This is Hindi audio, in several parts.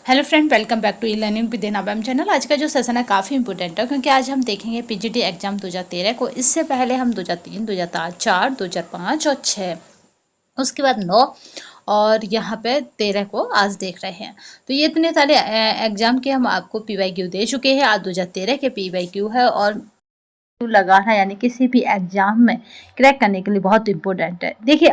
Hello friend, welcome back to e learning with Nabam channel. आज का जो सेशन है काफ़ी इंपॉर्टेंट है क्योंकि आज हम देखेंगे पीजीटी एग्जाम 2013 को। इससे पहले हम 2003, 2004, 2005 और 6, उसके बाद 9 और यहाँ पे 13 को आज देख रहे हैं। तो ये इतने सारे एग्जाम के हम आपको पीवाईक्यू दे चुके हैं। आज 2013 के पीवाईक्यू है और लगाना यानी किसी भी एग्जाम में क्रैक करने के लिए बहुत इंपॉर्टेंट है। देखिए,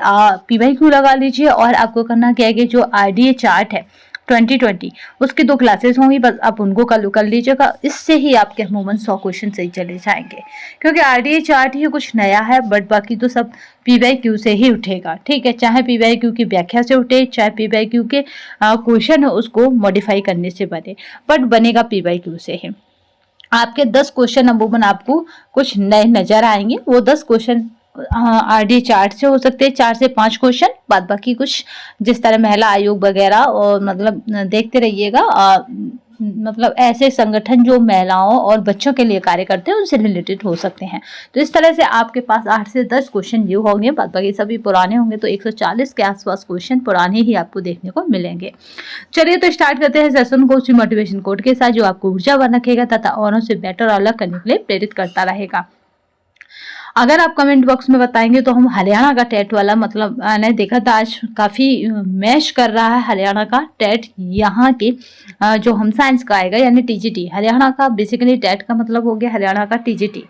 पीवाईक्यू लगा लीजिए और आपको करना क्या है कि जो आरडीए चार्ट है 2020 उसकी 2 क्लासेस होंगी, बस आप उनको कर लीजिएगा। इससे ही आपके अमूमन 100 क्वेश्चन सही चले जाएंगे क्योंकि आरडीए चार्ट ही कुछ नया है, बट बाकी तो सब पीवाईक्यू से ही उठेगा। ठीक है, चाहे पीवाईक्यू की व्याख्या से उठे, चाहे पीवाईक्यू के क्वेश्चन है उसको मॉडिफाई करने से बने, बट बनेगा पीवाईक्यू से ही। आपके 10 क्वेश्चन अमूमन आपको कुछ नए नजर आएंगे। वो 10 क्वेश्चन आरडी चार्ट से हो सकते हैं, 4 से 5 क्वेश्चन, बाद बाकी कुछ जिस तरह महिला आयोग वगैरह और मतलब देखते रहिएगा। मतलब ऐसे संगठन जो महिलाओं और बच्चों के लिए कार्य करते हैं उनसे रिलेटेड हो सकते हैं। तो इस तरह से आपके पास 8 से 10 क्वेश्चन न्यू होंगे, बाद बाकी सभी पुराने होंगे। तो 140 के आसपास क्वेश्चन पुराने ही आपको देखने को मिलेंगे। चलिए तो स्टार्ट करते हैं सेशन को उसी मोटिवेशन कोड के साथ जो आपको ऊर्जावान रखेगा तथा औरों से बेटर और अलग करने के लिए प्रेरित करता रहेगा। अगर आप कमेंट बॉक्स में बताएंगे तो हम हरियाणा का टेट वाला मतलब मैंने देखा था आज काफ़ी मैच कर रहा है हरियाणा का टेट यहाँ के जो हम साइंस का आएगा यानी टीजीटी। हरियाणा का बेसिकली टेट का मतलब हो गया हरियाणा का टीजीटी।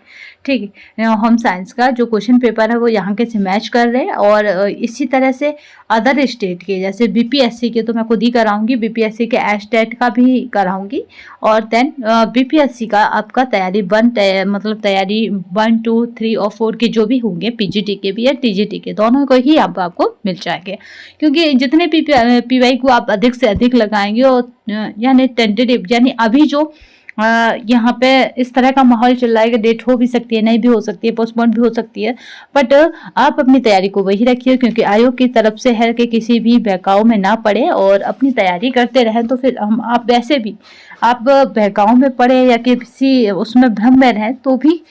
ठीक है, होम साइंस का जो क्वेश्चन पेपर है वो यहाँ के से मैच कर रहे हैं। और इसी तरह से अदर स्टेट के जैसे बीपीएससी के तो मैं खुद ही कराऊंगी, बीपीएससी के एस्टेट का भी कराऊंगी। और देन बीपीएससी का आपका तैयारी मतलब तैयारी 1, 2, 3 और 4 के जो भी होंगे, पीजीटी के भी या टीजीटी के, दोनों को ही आपको मिल जाएंगे। क्योंकि जितने पीवाई को आप अधिक से अधिक लगाएंगे और यानी टेंटेटिव यानी अभी जो यहाँ पे इस तरह का माहौल चल रहा है कि डेट हो भी सकती है, नहीं भी हो सकती है, पोस्टपोन भी हो सकती है, बट आप अपनी तैयारी को वही रखिए क्योंकि आयोग की तरफ से है कि किसी भी बहकाव में ना पड़े और अपनी तैयारी करते रहें। तो फिर आप वैसे भी आप बहकाव में पड़े या किसी उसमें भ्रम में रहें तो भी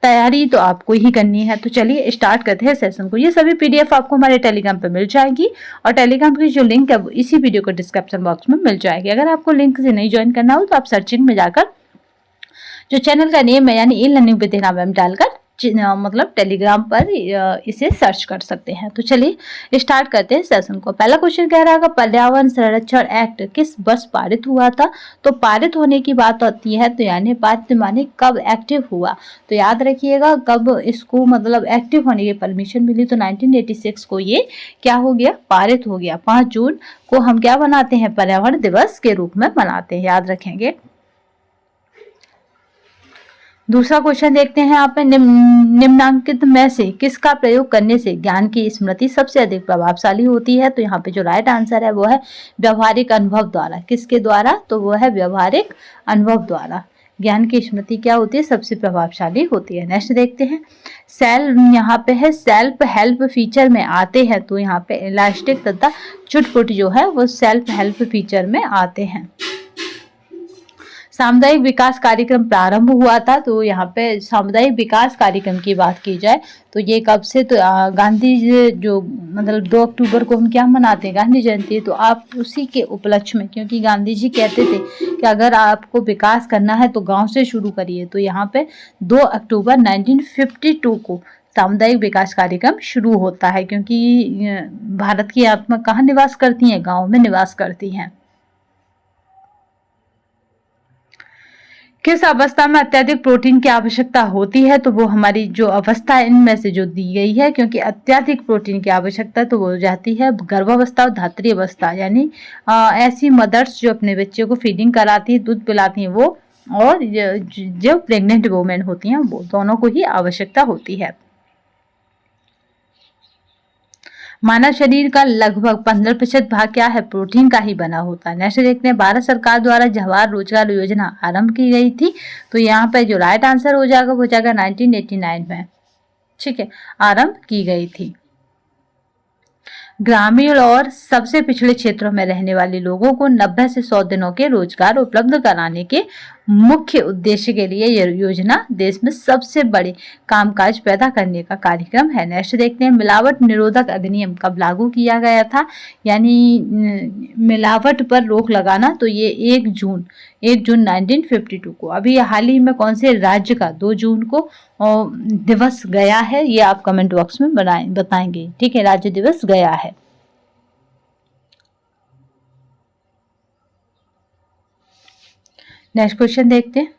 तैयारी तो आपको ही करनी है। तो चलिए स्टार्ट करते हैं सेशन को। ये सभी पीडीएफ आपको हमारे टेलीग्राम पे मिल जाएगी और टेलीग्राम की जो लिंक है वो इसी वीडियो को डिस्क्रिप्शन बॉक्स में मिल जाएगी। अगर आपको लिंक से नहीं ज्वाइन करना हो तो आप सर्चिंग में जाकर जो चैनल का नेम है यानी ई लर्निंग विद नाबाम डालकर मतलब टेलीग्राम पर इसे सर्च कर सकते हैं। तो चलिए स्टार्ट करते हैं सेशन को। पहला क्वेश्चन कह रहा है पर्यावरण संरक्षण एक्ट किस वर्ष पारित हुआ था? तो पारित होने की बात होती है तो यानी पारित माने कब एक्टिव हुआ। तो याद रखिएगा कब इसको मतलब एक्टिव होने की परमिशन मिली। तो 1986 को ये क्या हो गया, पारित हो गया। 5 जून को हम क्या मनाते हैं, पर्यावरण दिवस के रूप में मनाते हैं, याद रखेंगे। दूसरा क्वेश्चन देखते हैं आप निम्नांकित में से किसका प्रयोग करने से ज्ञान की स्मृति सबसे अधिक प्रभावशाली होती है? तो यहाँ पे जो राइट आंसर है वो है व्यवहारिक अनुभव द्वारा। किसके द्वारा? तो वो है व्यवहारिक अनुभव द्वारा। ज्ञान की स्मृति क्या होती है, सबसे प्रभावशाली होती है। नेक्स्ट देखते हैं यहाँ पे है सेल्फ हेल्प फीचर में आते हैं। तो यहाँ पे इलास्टिक तथा चुटपुट जो है वो सेल्फ हेल्प फीचर में आते हैं। सामुदायिक विकास कार्यक्रम प्रारंभ हुआ था। तो यहाँ पे सामुदायिक विकास कार्यक्रम की बात की जाए तो ये कब से, तो गांधी जो मतलब 2 अक्टूबर को हम क्या मनाते हैं, गांधी जयंती। तो आप उसी के उपलक्ष्य में, क्योंकि गांधी जी कहते थे कि अगर आपको विकास करना है तो गांव से शुरू करिए। तो यहाँ पे 2 अक्टूबर 1952 को सामुदायिक विकास कार्यक्रम शुरू होता है क्योंकि भारत की आत्मा कहाँ निवास करती हैं, गाँव में निवास करती हैं। किस अवस्था में अत्यधिक प्रोटीन की आवश्यकता होती है? तो वो हमारी जो अवस्था है इनमें से जो दी गई है, क्योंकि अत्यधिक प्रोटीन की आवश्यकता तो वो हो जाती है गर्भावस्था और धात्री अवस्था, यानी ऐसी मदर्स जो अपने बच्चे को फीडिंग कराती है, दूध पिलाती हैं वो, और जो प्रेग्नेंट वुमेन होती हैं वो दोनों को ही आवश्यकता होती है। मानव शरीर का लगभग 15% भाग क्या है, प्रोटीन का ही बना होता है। नेक्स्ट देखते हैं भारत सरकार द्वारा जवाहर रोजगार योजना आरंभ की गई थी। तो यहाँ पे जो राइट आंसर हो जाएगा वो जाएगा 1989 में। ठीक है, आरंभ की गई थी। ग्रामीण और सबसे पिछड़े क्षेत्रों में रहने वाले लोगों को 90 से 100 दिनों के रोजगार उपलब्ध कराने के मुख्य उद्देश्य के लिए यह योजना देश में सबसे बड़े कामकाज पैदा करने का कार्यक्रम है। नेक्स्ट देखते हैं, मिलावट निरोधक अधिनियम कब लागू किया गया था, यानी मिलावट पर रोक लगाना, तो ये 1 जून 1952 को। अभी हाल ही में कौन से राज्य का 2 जून को दिवस गया है, ये आप कमेंट बॉक्स में बताएंगे। ठीक है, राज्य दिवस गया है। नेक्स्ट क्वेश्चन देखते हैं,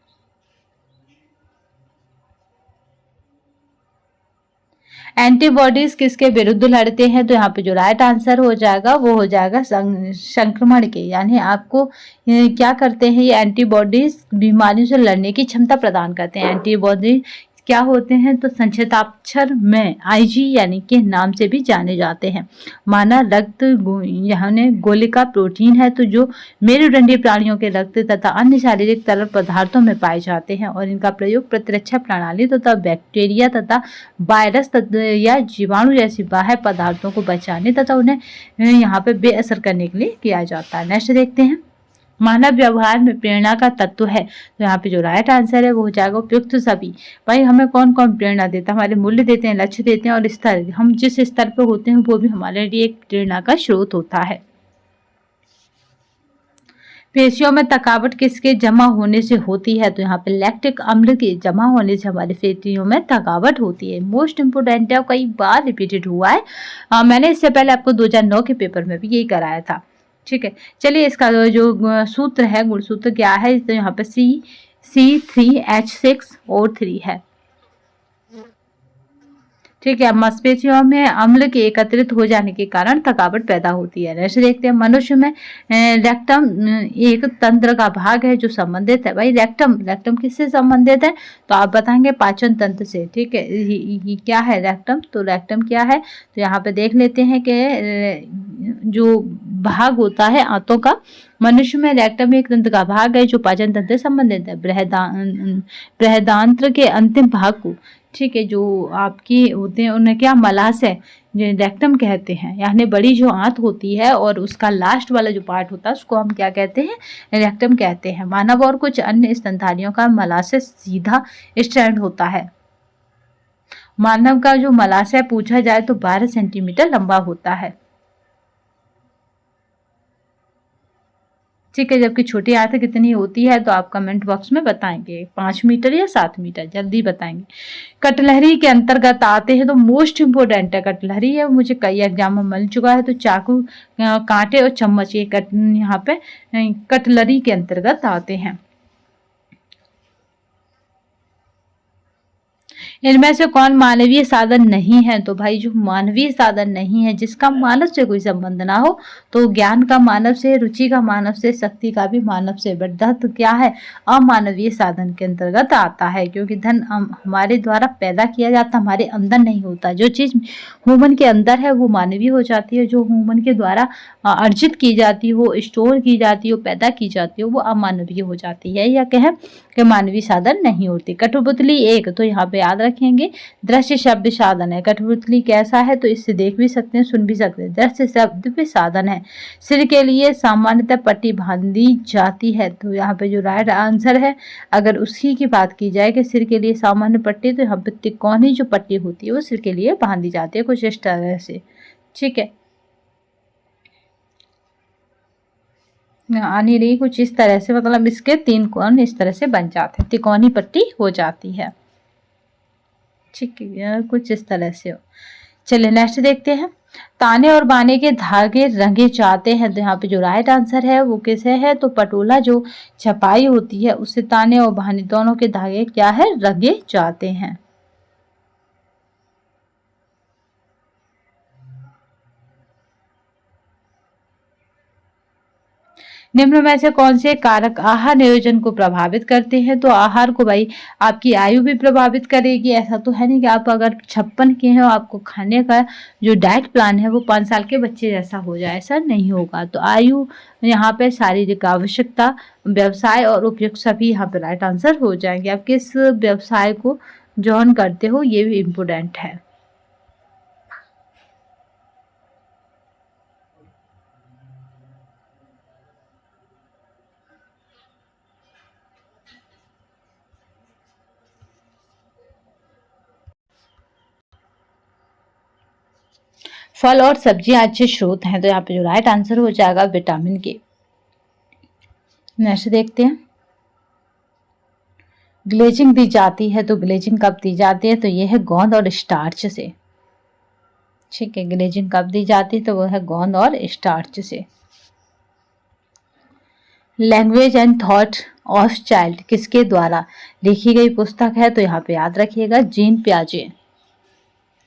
एंटीबॉडीज किसके विरुद्ध लड़ते हैं, तो यहाँ पे जो राइट आंसर हो जाएगा वो हो जाएगा संक्रमण के, यानी आपको क्या करते हैं ये एंटीबॉडीज बीमारियों से लड़ने की क्षमता प्रदान करते हैं। एंटीबॉडी क्या होते हैं, तो संक्षिप्ताक्षर में आईजी यानी के नाम से भी जाने जाते हैं। मानव रक्त यानी गोलिका प्रोटीन है, तो जो मेरुदंडी प्राणियों के रक्त तथा अन्य शारीरिक तरल पदार्थों में पाए जाते हैं और इनका प्रयोग प्रतिरक्षा प्रणाली तथा बैक्टीरिया तथा वायरस या जीवाणु जैसी बाह्य पदार्थों को बचाने तथा उन्हें यहाँ पे बेअसर करने के लिए किया जाता है। नेक्स्ट देखते हैं, मानव व्यवहार में प्रेरणा का तत्व है, तो यहाँ पे जो राइट आंसर है वो हो जाएगा उपयुक्त सभी। भाई हमें कौन कौन प्रेरणा देता है, हमारे मूल्य देते हैं, लक्ष्य देते हैं और स्तर, हम जिस स्तर पर होते हैं वो भी हमारे लिए एक प्रेरणा का स्रोत होता है। पेशियों में थकावट किसके जमा होने से होती है, तो यहाँ पे लैक्टिक अम्ल के जमा होने से हमारे पेशियों में थकावट होती है। मोस्ट इंपोर्टेंट है, कई बार रिपीटेड हुआ है। मैंने इससे पहले आपको 2009 के पेपर में भी यही कराया था। ठीक है, चलिए इसका जो सूत्र है, गुणसूत्र क्या है, तो यहाँ पे C3H6O3 है। ठीक है, मांसपेशियों में अम्ल के एकत्रित हो जाने के कारण थकावट पैदा होती है। ऐसे देखते हैं, मनुष्य में रेक्टम एक तंत्र का भाग है जो संबंधित है। भाई रेक्टम किससे संबंधित है, तो आप बताएंगे पाचन तंत्र से। ठीक है, ये क्या है रेक्टम, तो रेक्टम क्या है, तो यहाँ पे देख लेते हैं कि जो भाग होता है आंतों का, मनुष्य में रेक्टम एक तंत्र का भाग है जो पाचन तंत्र से संबंधित है। बृहदान्त्र के अंतिम भाग को, ठीक है, जो आपकी होते हैं उन्हें क्या मलाशय रेक्टम कहते हैं, यानी बड़ी जो आंत होती है और उसका लास्ट वाला जो पार्ट होता है उसको हम क्या कहते हैं, रेक्टम कहते हैं। मानव और कुछ अन्य स्तनधारियों का मलाशय सीधा स्ट्रैंड होता है। मानव का जो मलाशय पूछा जाए तो 12 सेंटीमीटर लंबा होता है। ठीक है, जबकि छोटी आंत कितनी होती है, तो आप कमेंट बॉक्स में बताएंगे, 5 मीटर या 7 मीटर, जल्दी बताएंगे। कटलहरी के अंतर्गत आते हैं, तो मोस्ट इम्पोर्टेंट है कटलहरी है, मुझे कई एग्जाम में मिल चुका है। तो चाकू, कांटे और चम्मच ये यहाँ पे कटलरी के अंतर्गत आते हैं। इनमें से कौन मानवीय साधन नहीं है, तो भाई जो मानवीय साधन नहीं है, जिसका मानव से कोई संबंध ना हो, तो ज्ञान का मानव से, रुचि का मानव से, शक्ति का भी मानव से, बट क्या है, अमानवीय साधन के अंतर्गत आता है, क्योंकि धन हमारे द्वारा पैदा किया जाता, हमारे अंदर नहीं होता। जो चीज ह्यूमन के अंदर है वो मानवीय हो जाती है, जो ह्यूमन के द्वारा अर्जित की जाती हो, स्टोर की जाती हो, पैदा की जाती हो, वो अमानवीय हो जाती है, या कहें कि मानवीय साधन नहीं होती। कठपुतली एक, तो यहाँ पे याद रखेंगे दृश्य शब्द साधन है। कठपुतली कैसा है, तो इससे देख भी सकते हैं, सुन भी सकते हैं, दृश्य शब्द पे साधन है। सिर के लिए सामान्यतः पट्टी बांधी जाती है, तो यहाँ पे जो राइट आंसर है, अगर उसकी की बात की जाए कि सिर के लिए सामान्य पट्टी, तो यहाँ पे तिकोनी जो पट्टी होती है वो सिर के लिए बांधी जाती है, कुछ इस तरह से। ठीक है, आ नहीं रही, कुछ इस तरह से, मतलब इसके 3 कोण इस तरह से बन जाते हैं, तिकोनी पट्टी हो जाती है। ठीक है, कुछ इस तरह से हो। चलिए नेक्स्ट देखते हैं, ताने और बाने के धागे रंगे जाते हैं, तो यहाँ पे जो राइट आंसर है वो किसे है, तो पटोला जो छपाई होती है उससे ताने और बाने दोनों के धागे क्या है, रंगे जाते हैं। निम्न में से कौन से कारक आहार नियोजन को प्रभावित करते हैं, तो आहार को भाई आपकी आयु भी प्रभावित करेगी। ऐसा तो है नहीं कि आप अगर 56 के हैं, आपको खाने का जो डाइट प्लान है वो 5 साल के बच्चे जैसा हो जाए, ऐसा नहीं होगा। तो आयु, यहाँ पे शारीरिक आवश्यकता, व्यवसाय और उपयुक्त सभी यहाँ पे राइट आंसर हो जाएंगे। आप किस व्यवसाय को जॉइन करते हो ये भी इम्पोर्टेंट है। फल और सब्जियां अच्छे स्रोत हैं, तो यहाँ पे जो राइट आंसर हो जाएगा विटामिन के। नेक्स्ट देखते हैं, ग्लेजिंग दी जाती है, तो ग्लेजिंग कब दी जाती है, तो ये है गोंद और स्टार्च से। ठीक है, ग्लेजिंग कब दी जाती है, तो वो है गोंद और स्टार्च से। Language and thought of child किसके द्वारा लिखी गई पुस्तक है, तो यहाँ पे याद रखिएगा जीन पियाजे।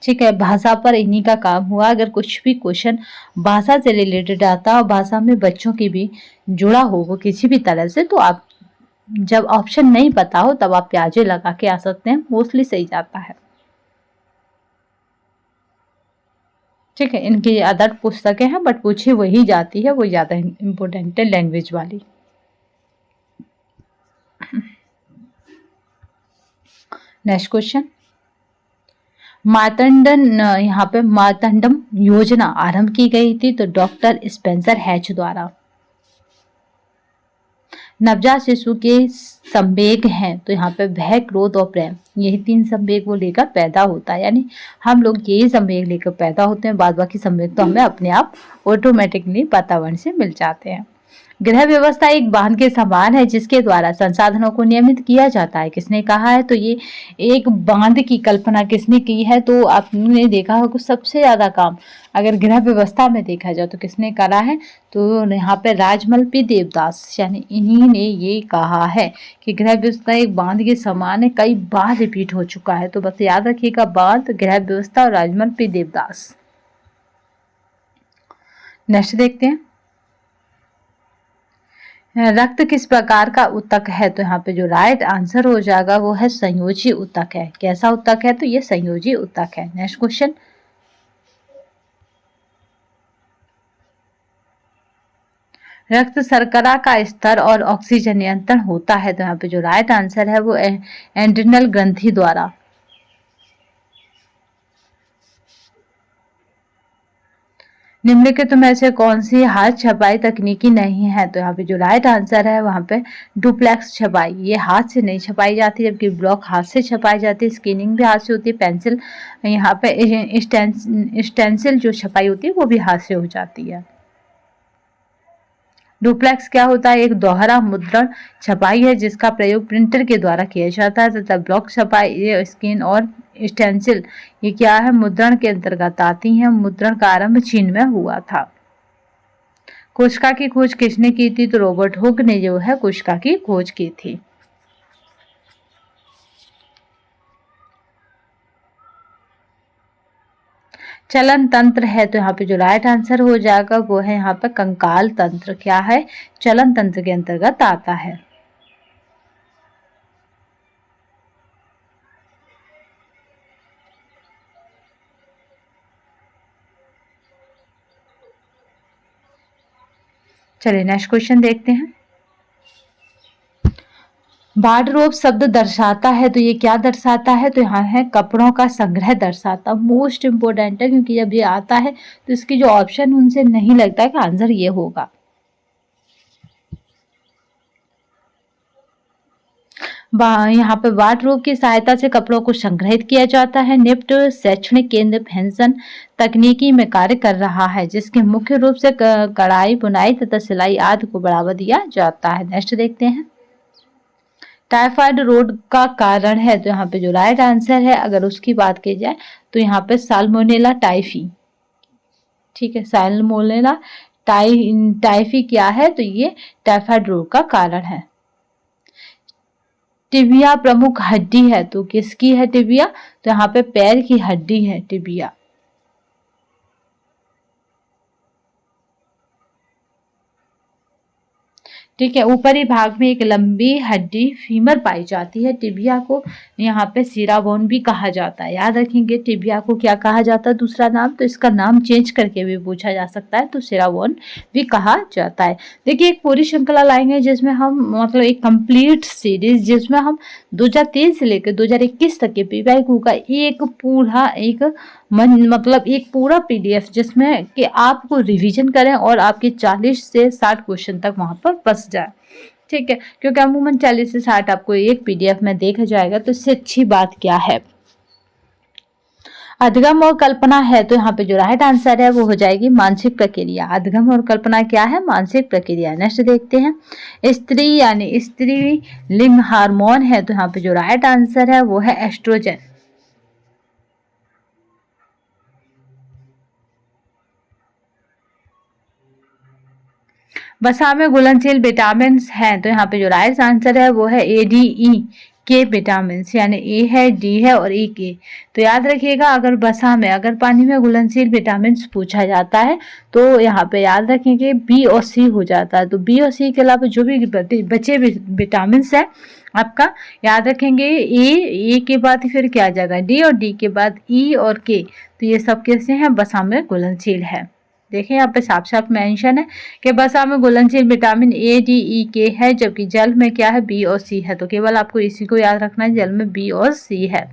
ठीक है, भाषा पर इन्हीं का काम हुआ। अगर कुछ भी क्वेश्चन भाषा से रिलेटेड आता और भाषा में बच्चों की भी जुड़ा हो वो किसी भी तरह से, तो आप जब ऑप्शन नहीं पता हो तब आप प्याजे लगा के आ सकते हैं, मोस्टली सही जाता है। ठीक है, इनकी अदर पुस्तकें हैं बट पूछी वही जाती है, वो ज्यादा इम्पोर्टेंट है लैंग्वेज वाली। नेक्स्ट क्वेश्चन, मार्तंडन यहाँ पे मार्तंडम योजना आरंभ की गई थी, तो डॉक्टर स्पेंसर हैच द्वारा। नवजात शिशु के संवेग हैं, तो यहाँ पे भय, क्रोध और प्रेम, यही 3 संवेग वो लेकर पैदा होता है। यानी हम लोग यही संवेग लेकर पैदा होते हैं, बाद बाकी संवेग तो हमें अपने आप ऑटोमेटिकली वातावरण से मिल जाते हैं। गृह व्यवस्था एक बांध के समान है जिसके द्वारा संसाधनों को नियमित किया जाता है। किसने कहा है, तो ये एक बांध की कल्पना किसने की है, तो आपने देखा होगा सबसे ज्यादा काम अगर गृह व्यवस्था में देखा जाए तो किसने करा है, तो यहाँ पे राजमल पी देवदास, यानी इन्हीं ने ये कहा है कि गृह व्यवस्था एक बांध के समान है। कई बार रिपीट हो चुका है, तो बस याद रखिएगा बांध, गृह व्यवस्था और राजमल पी देवदास। नेक्स्ट देखते हैं, रक्त किस प्रकार का ऊतक है, तो यहाँ पे जो राइट आंसर हो जाएगा वो है संयोजी ऊतक है। कैसा ऊतक है, तो ये संयोजी ऊतक है। नेक्स्ट क्वेश्चन, रक्त शर्करा का स्तर और ऑक्सीजन नियंत्रण होता है, तो यहाँ पे जो राइट आंसर है वो एड्रिनल ग्रंथि द्वारा। निम्नलिखित में से कौन सी हाथ छपाई तकनीकी नहीं है, तो यहाँ पे जो राइट आंसर है वहाँ पे डुप्लेक्स छपाई, ये हाथ से नहीं छपाई जाती, जबकि ब्लॉक हाथ से छपाई जाती है। स्कैनिंग भी हाथ से होती है। पेंसिल यहाँ पे स्टेंसिल जो छपाई होती है वो भी हाथ से हो जाती है। डुप्लेक्स क्या होता है, एक दोहरा मुद्रण छपाई है जिसका प्रयोग प्रिंटर के द्वारा किया जाता है, तथा ब्लॉक छपाई ये स्कैन और स्टेंसिल ये क्या है, मुद्रण के अंतर्गत आती हैं। मुद्रण का आरंभ चीन में हुआ था। कोशिका की खोज किसने की थी, तो रॉबर्ट हुक ने जो है कोशिका की खोज की थी। चलन तंत्र है, तो यहाँ पे जो राइट आंसर हो जाएगा वो है यहाँ पे कंकाल तंत्र। क्या है, चलन तंत्र के अंतर्गत आता है। चलिए नेक्स्ट क्वेश्चन देखते हैं, वार्डरोब शब्द दर्शाता है, तो ये क्या दर्शाता है, तो यहाँ है कपड़ों का संग्रह दर्शाता। मोस्ट इंपोर्टेंट है क्योंकि जब ये आता है तो इसकी जो ऑप्शन उनसे नहीं लगता है कि आंसर ये होगा। यहाँ पे वार्डरोब की सहायता से कपड़ों को संग्रहित किया जाता है। निफ्ट शैक्षणिक केंद्र फैशन तकनीकी में कार्य कर रहा है जिसके मुख्य रूप से कढ़ाई, बुनाई तथा सिलाई आदि को बढ़ावा दिया जाता है। नेक्स्ट देखते हैं, टाइफाइड रोग का कारण है, तो यहाँ पे जो राइट आंसर है अगर उसकी बात की जाए तो यहाँ पे साल्मोनेला टाइफी। ठीक है, साल्मोनेला टाइफी क्या है, तो ये टाइफाइड रोग का कारण है। टिबिया प्रमुख हड्डी है, तो किसकी है टिबिया, तो यहाँ पे पैर की हड्डी है टिबिया। ठीक है, ऊपरी भाग में एक लंबी हड्डी फीमर पाई जाती है। टिबिया को यहाँ पे सिराबोन भी कहा जाता है। याद रखेंगे टिबिया को क्या कहा जाता है दूसरा नाम, तो इसका नाम चेंज करके भी पूछा जा सकता है, तो सिराबोन भी कहा जाता है। देखिए एक पूरी श्रृंखला लाएंगे जिसमें हम मतलब एक कंप्लीट सीरीज जिसमें हम 2023 से लेकर 2021 तक के पीवाईक्यू का एक पूरा एक पूरा पीडीएफ जिसमें कि आपको रिवीजन करें और आपके 40 से 60 क्वेश्चन तक वहां पर बस जाए। ठीक है, क्योंकि अमूमन 40 से 60 आपको एक पीडीएफ में देखा जाएगा, तो इससे अच्छी बात क्या है। अधिगम और कल्पना है तो यहाँ पे जो राइट आंसर है वो हो जाएगी मानसिक प्रक्रिया। अधिगम और कल्पना क्या है? मानसिक प्रक्रिया। नेक्स्ट देखते हैं, स्त्री यानी स्त्री लिंग हार्मोन है तो यहाँ पे जो राइट आंसर है वो है एस्ट्रोजन। वसा में घुलनशील विटामिन हैं तो यहाँ पे जो राइट आंसर है वो है ADE के विटामिन, यानी ए है, डी है और ई के। तो याद रखिएगा, अगर वसा में अगर पानी में घुलनशील विटामिन पूछा जाता है तो यहाँ पे याद रखेंगे बी और सी हो जाता है। तो बी और सी के अलावा जो भी बचे विटामिन है आपका याद रखेंगे, ए के बाद फिर क्या आ जाएगा डी, और डी के बाद ई और के। तो ये सब कैसे हैं? वसा में घुलनशील है। देखिए यहाँ पे साफ साफ मेंशन है कि वसा में घुलनशील विटामिन ADE के है, जबकि जल में क्या है? बी और सी है। तो केवल आपको इसी को याद रखना है, जल में बी और सी है।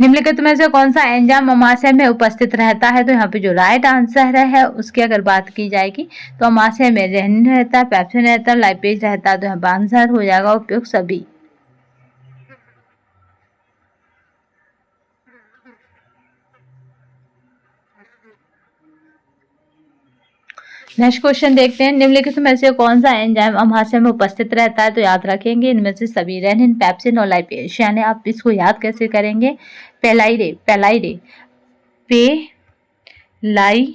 निम्नलिखित में से कौन सा एंजाइम अमाशय में उपस्थित रहता है? तो यहाँ पे जो राइट आंसर है उसकी अगर बात की जाएगी तो अमाशय में रेनिन रहता है, पेप्सिन रहता है, लाइपेज रहता है। तो यहाँ पे आंसर हो जाएगा उपयुक्त सभी। नेक्स्ट क्वेश्चन देखते हैं, निम्नलिखित में से कौन सा एंजाइम अमाशय में उपस्थिथ रहता है? तो याद रखेंगे इनमें से सभी, रेनिन, पेप्सिन और लाइपेज। यानी आप इसको याद कैसे करेंगे? पेलाइरे पेलाइरे पेलाइरे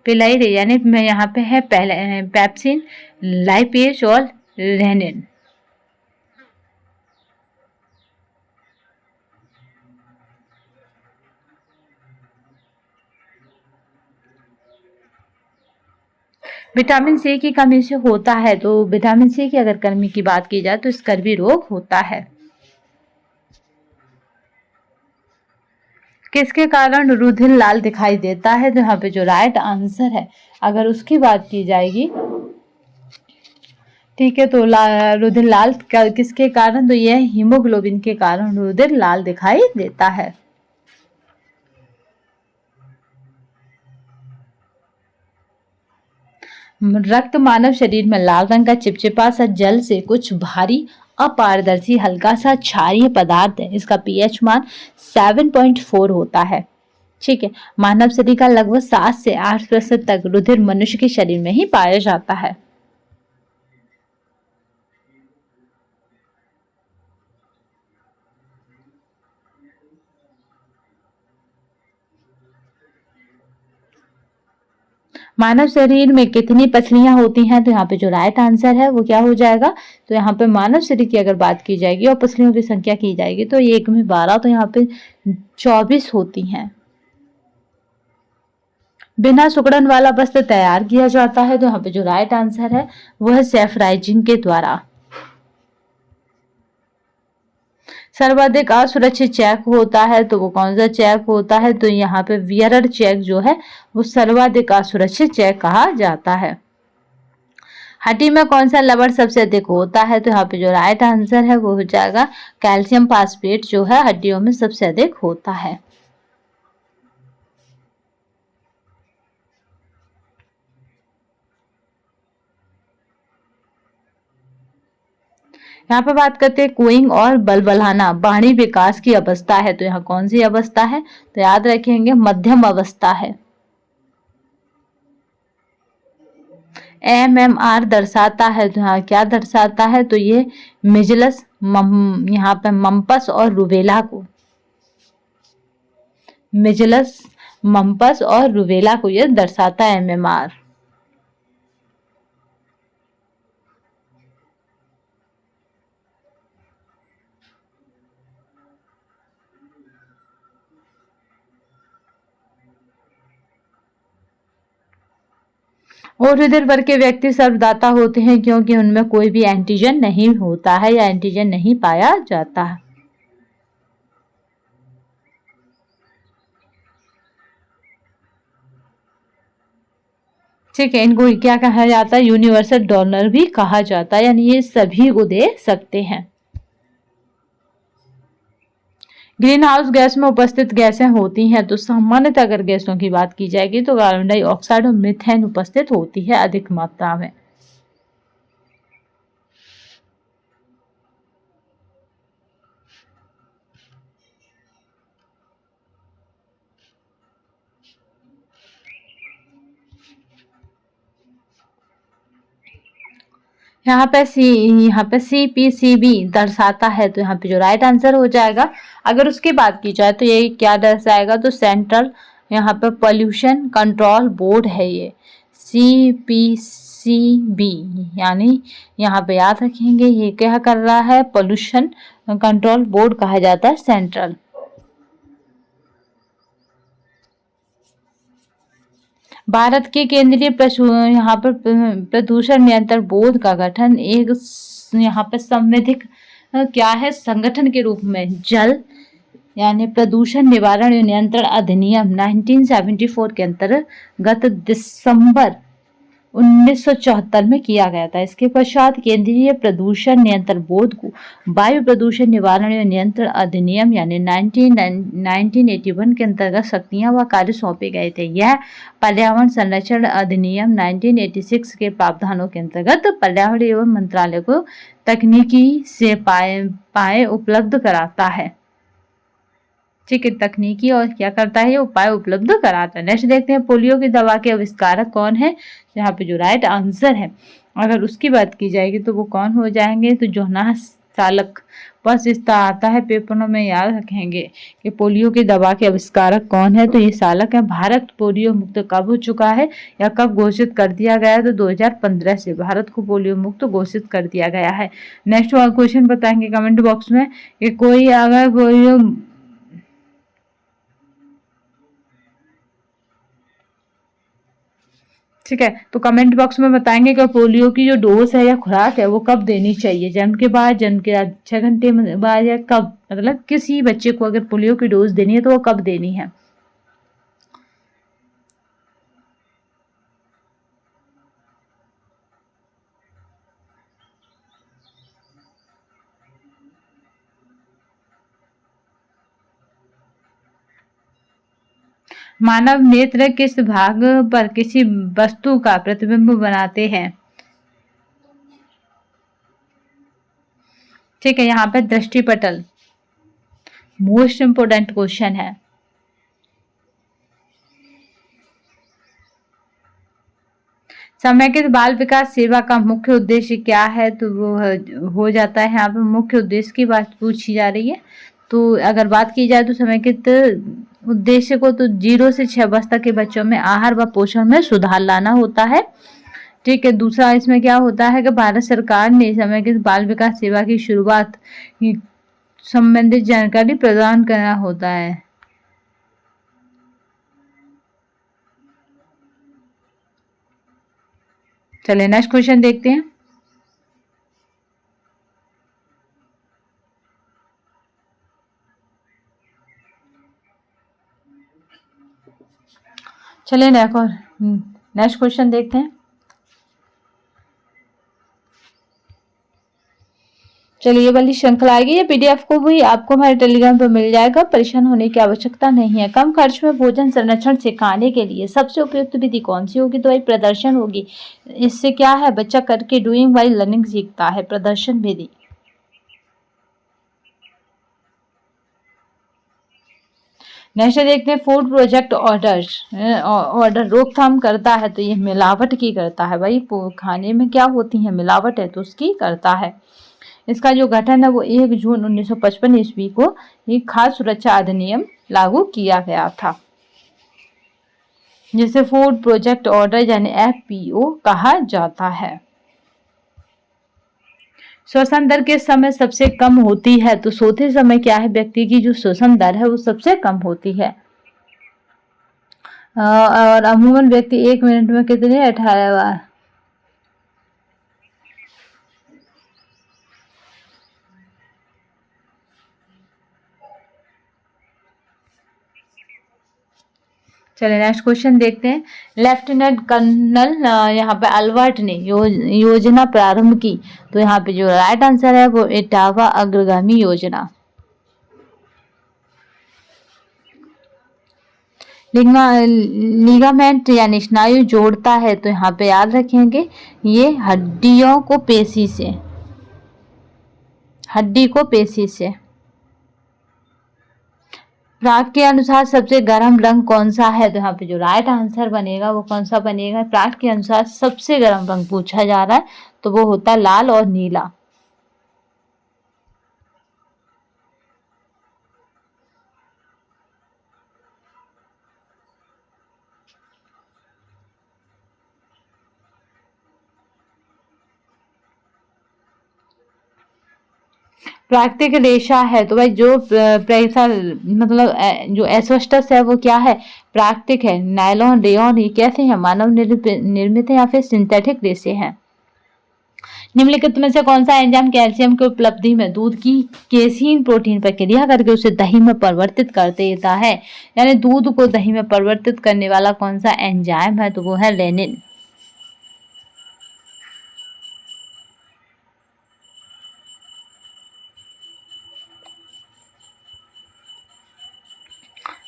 पेलाइरे यानी यहाँ पे है पेप्सिन, लाइपेज और रेनिन। विटामिन सी की कमी से होता है, तो विटामिन सी की अगर कमी की बात की जाए तो स्कर्वी रोग होता है। किसके कारण रुधिर लाल दिखाई देता है? तो यहाँ पे जो राइट आंसर है अगर उसकी बात की जाएगी, ठीक है, तो रुधिर लाल किसके कारण? तो यह हीमोग्लोबिन के कारण रुधिर लाल दिखाई देता है। रक्त मानव शरीर में लाल रंग का चिपचिपा सा जल से कुछ भारी अपारदर्शी हल्का सा क्षारीय पदार्थ है। इसका पीएच मान 7.4 होता है। ठीक है, मानव शरीर का लगभग 7 से 8% तक रुधिर मनुष्य के शरीर में ही पाया जाता है। मानव शरीर में कितनी पसलियां होती हैं? तो यहाँ पे जो राइट आंसर है वो क्या हो जाएगा? तो यहाँ पे मानव शरीर की अगर बात की जाएगी और पसलियों की संख्या की जाएगी तो एक में 12, तो यहाँ पे 24 होती हैं। बिना सुकड़न वाला वस्त्र तैयार किया जाता है, तो यहाँ पे जो राइट आंसर है वह है सेफराइजिंग के द्वारा। सर्वाधिक असुरक्षित चेक होता है तो वो कौन सा चेक होता है? तो यहाँ पे वियरर चेक जो है वो सर्वाधिक असुरक्षित चेक कहा जाता है। हड्डी में कौन सा लवण सबसे अधिक होता है? तो यहाँ पे जो राइट आंसर है वो हो जाएगा कैल्शियम फास्फेट, जो है हड्डियों में सबसे अधिक होता है। यहाँ पे बात करते हैं कूइंग और बलबलाना वाणी विकास की अवस्था है, तो यहाँ कौन सी अवस्था है? तो याद रखेंगे मध्यम अवस्था है। MMR दर्शाता है, तो यहाँ क्या दर्शाता है? तो ये मिजलस यहाँ पे मम्पस और रुबेला को, मिजलस, मम्पस और रुबेला को ये दर्शाता है MMR। और हृदय वर्ग के व्यक्ति सर्वदाता होते हैं क्योंकि उनमें कोई भी एंटीजन नहीं होता है या एंटीजन नहीं पाया जाता है। ठीक है, इनको क्या कहा जाता है? यूनिवर्सल डोनर भी कहा जाता है, यानी ये सभी को दे सकते हैं। ग्रीन हाउस गैस में उपस्थित गैसें होती हैं, तो सामान्यतः अगर गैसों की बात की जाएगी तो कार्बन डाइऑक्साइड और मीथेन उपस्थित होती है अधिक मात्रा में। यहाँ पे CPCB दर्शाता है, तो यहाँ पे जो राइट आंसर हो जाएगा। अगर उसकी बात की जाए तो ये क्या दर्शाएगा, तो सेंट्रल यहाँ पे पोल्यूशन कंट्रोल बोर्ड है ये CPCB, यानी यहाँ पे याद रखेंगे ये क्या कर रहा है, पोल्यूशन कंट्रोल बोर्ड कहा जाता है सेंट्रल। भारत के केंद्रीय यहाँ पर प्रदूषण नियंत्रण बोर्ड का गठन एक यहाँ पर संवैधानिक क्या है, संगठन के रूप में जल यानी प्रदूषण निवारण एवं नियंत्रण अधिनियम 1974 के अंतर्गत दिसंबर 1974 में किया गया था। इसके पश्चात केंद्रीय प्रदूषण नियंत्रण बोर्ड को वायु प्रदूषण निवारण एवं नियंत्रण अधिनियम यानी 1981 के अंतर्गत शक्तियां व कार्य सौंपे गए थे। यह पर्यावरण संरक्षण अधिनियम 1986 के प्रावधानों के अंतर्गत पर्यावरण एवं मंत्रालय को तकनीकी से पाए उपलब्ध कराता है। ठीक है, तकनीकी और क्या करता है, ये उपाय उपलब्ध कराता है। नेक्स्ट देखते हैं, पोलियो की दवा के आविष्कारक कौन है, यहाँ पे जो राइट आंसर है अगर उसकी बात की जाएगी तो वो कौन हो जाएंगे, तो जोनास साल्क। बस इस तरह आता है पेपरों में, याद रखेंगे कि पोलियो की दवा के आविष्कारक कौन है, तो ये साल्क है। भारत पोलियो मुक्त कब हो चुका है या कब घोषित कर दिया गया है, तो 2015 से भारत को पोलियो मुक्त घोषित कर दिया गया है। नेक्स्ट क्वेश्चन बताएंगे कमेंट बॉक्स में कि कोई अगर पोलियो ठीक है, तो कमेंट बॉक्स में बताएंगे कि पोलियो की जो डोज है या खुराक है वो कब देनी चाहिए, जन्म के बाद, जन्म के 6 घंटे बाद, या कब, मतलब किसी बच्चे को अगर पोलियो की डोज देनी है तो वो कब देनी है। मानव नेत्र किस भाग पर किसी वस्तु का प्रतिबिंब बनाते हैं। ठीक है, यहाँ पे दृष्टिपटल मोस्ट इंपोर्टेंट क्वेश्चन है। समेकित बाल विकास सेवा का मुख्य उद्देश्य क्या है, तो वो हो जाता है यहाँ पे मुख्य उद्देश्य की बात पूछी जा रही है। तो अगर बात की जाए तो समेकित उद्देश्य को तो 0 से 6 वर्ष तक के बच्चों में आहार व पोषण में सुधार लाना होता है। ठीक है, दूसरा इसमें क्या होता है कि भारत सरकार ने समेकित बाल विकास सेवा की शुरुआत संबंधित जानकारी प्रदान करना होता है। चलिए नेक्स्ट क्वेश्चन देखते हैं। चलिए नेक्स्ट क्वेश्चन देखते हैं। चलिए ये वाली श्रृंखला आएगी, ये PDF को भी आपको हमारे टेलीग्राम पर मिल जाएगा, परेशान होने की आवश्यकता नहीं है। कम खर्च में भोजन संरक्षण सिखाने के लिए सबसे उपयुक्त विधि कौन सी होगी, तो भाई प्रदर्शन होगी। इससे क्या है, बच्चा करके डूइंग वाइल लर्निंग सीखता है, प्रदर्शन विधि। नेक्स्ट देखते हैं, फूड प्रोजेक्ट ऑर्डर रोकथाम करता है, तो ये मिलावट की करता है। भाई खाने में क्या होती है, मिलावट है, तो उसकी करता है। इसका जो गठन है वो 1 जून 1955 ईस्वी को ये खाद्य सुरक्षा अधिनियम लागू किया गया था, जिसे फूड प्रोजेक्ट ऑर्डर यानी FPO कहा जाता है। श्वसन दर किस समय सबसे कम होती है, तो सोते समय क्या है, व्यक्ति की जो श्वसन दर है वो सबसे कम होती है। और अमूमन व्यक्ति 1 मिनट में कितने 18 बार। चलिए नेक्स्ट क्वेश्चन देखते हैं। लेफ्टिनेंट कर्नल यहाँ पे अल्बर्ट ने योजना प्रारंभ की, तो यहाँ पे जो राइट आंसर है वो इटावा अग्रगामी योजना। लिगामेंट यानी स्नायु जोड़ता है, तो यहाँ पे याद रखेंगे ये हड्डियों को पेशी से, हड्डी को पेशी से। प्राग के अनुसार सबसे गर्म रंग कौन सा है, तो यहाँ पे जो राइट आंसर बनेगा वो कौन सा बनेगा, प्राग के अनुसार सबसे गर्म रंग पूछा जा रहा है, तो वो होता है लाल और नीला। प्राकृतिक रेशा है तो भाई जो प्रेशर मतलब जो एस्बेस्टस है वो क्या है, प्राकृतिक है। नायलॉन, रेयॉन ये कैसे हैं, मानव निर्मित है या फिर सिंथेटिक रेशे हैं। निम्नलिखित में से कौन सा एंजाइम कैल्शियम की उपलब्धि में दूध की केसीन प्रोटीन पर क्रिया करके उसे दही में परिवर्तित कर देता है। यानी दूध को दही में परिवर्तित करने वाला कौन सा एंजाइम है, तो वो है रेनिन।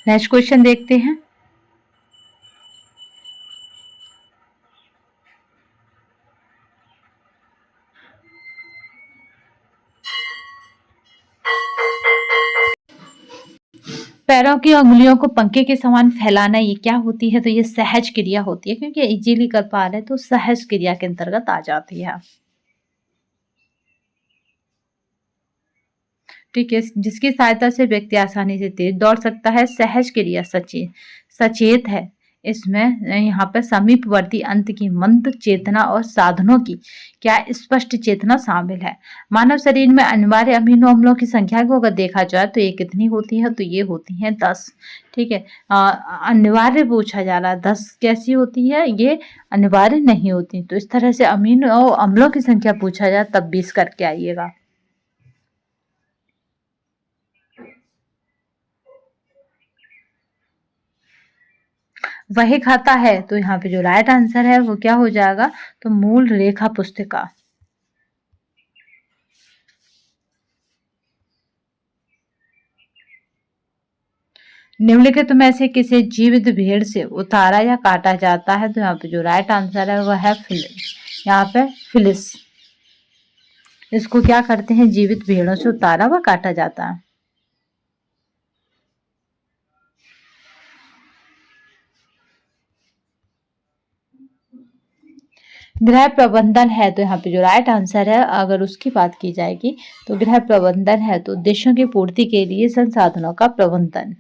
नेक्स्ट क्वेश्चन देखते हैं। पैरों की अंगुलियों को पंखे के समान फैलाना ये क्या होती है, तो ये सहज क्रिया होती है, क्योंकि इजीली कर पा रहे हैं तो सहज क्रिया के अंतर्गत आ जाती है। ठीक है, जिसकी सहायता से व्यक्ति आसानी से तेज दौड़ सकता है। सहज क्रिया सचेत है। इसमें यहाँ पर समीपवर्ती अंत की मंद चेतना और साधनों की क्या स्पष्ट चेतना शामिल है। मानव शरीर में अनिवार्य अमीनो अम्लों की संख्या को अगर देखा जाए तो ये कितनी होती है, तो ये होती है 10। ठीक है, अनिवार्य पूछा जा रहा है, 10 कैसी होती है, ये अनिवार्य नहीं होती। तो इस तरह से अमीनो अम्लों की संख्या पूछा जाए तब 20 करके आइएगा। वही खाता है, तो यहाँ पे जो राइट आंसर है वो क्या हो जाएगा, तो मूल रेखा पुस्तिका। निम्नलिखित में से किसी जीवित भेड़ से उतारा या काटा जाता है, तो यहाँ पे जो राइट आंसर है वह है फिलिस। यहाँ पे फिलिस, इसको क्या करते हैं, जीवित भेड़ों से उतारा व काटा जाता है। गृह प्रबंधन है, तो यहाँ पे जो राइट आंसर है अगर उसकी बात की जाएगी तो गृह प्रबंधन है तो उद्देश्यों की पूर्ति के लिए संसाधनों का प्रबंधन।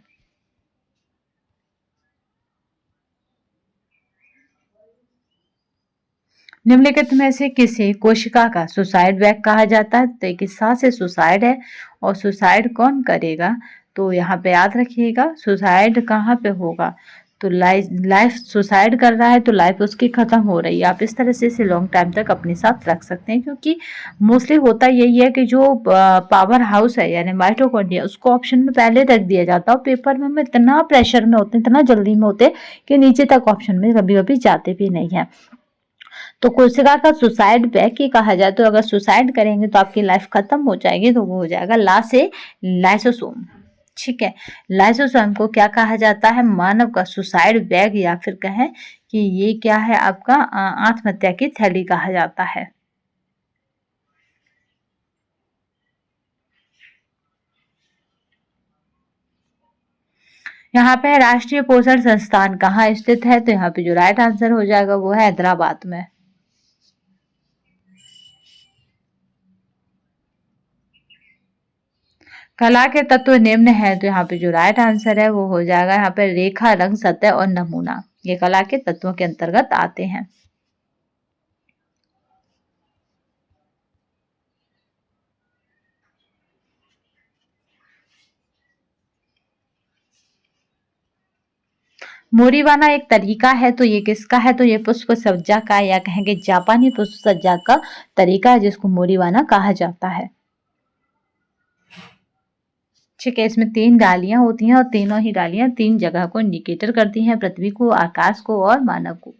निम्नलिखित में से किसे कोशिका का सुसाइड बैग कहा जाता है, तो एक हिस्सा से सुसाइड है और सुसाइड कौन करेगा, तो यहाँ पे याद रखिएगा सुसाइड कहाँ पे होगा, तो लाइफ सुसाइड कर रहा है तो लाइफ उसकी खत्म हो रही है। आप इस तरह से इसे लॉन्ग टाइम तक अपने साथ रख सकते हैं, क्योंकि मोस्टली होता यही है कि जो पावर हाउस है यानी माइटोकॉन्ड्रिया उसको ऑप्शन में पहले रख दिया जाता है और पेपर में इतना प्रेशर में होते हैं, इतना जल्दी में होते हैं कि नीचे तक ऑप्शन में कभी कभी जाते भी नहीं है। तो कोशिका का सुसाइड बैग ही कहा जाए, तो अगर सुसाइड करेंगे तो आपकी लाइफ खत्म हो जाएगी, तो वो हो जाएगा ला से लाइसोसोम। ठीक है, लाइसोसोम को क्या कहा जाता है, मानव का सुसाइड बैग, या फिर कहें कि ये क्या है आपका आत्महत्या की थैली कहा जाता है। यहाँ पे राष्ट्रीय पोषण संस्थान कहाँ स्थित है, तो यहाँ पे जो राइट आंसर हो जाएगा वो है हैदराबाद में। कला के तत्व निम्न है, तो यहाँ पे जो राइट आंसर है वो हो जाएगा यहाँ पे रेखा, रंग, सतह और नमूना, ये कला के तत्वों के अंतर्गत आते हैं। मोरीवाना एक तरीका है, तो ये किसका है, तो ये पुष्प सज्जा का या कहेंगे जापानी पुष्प सज्जा का तरीका है जिसको मोरीवाना कहा जाता है। ठीक है, इसमें 3 डालियां होती हैं और तीनों ही डालियां 3 जगह को इंडिकेटर करती हैं, पृथ्वी को, आकाश को और मानव को।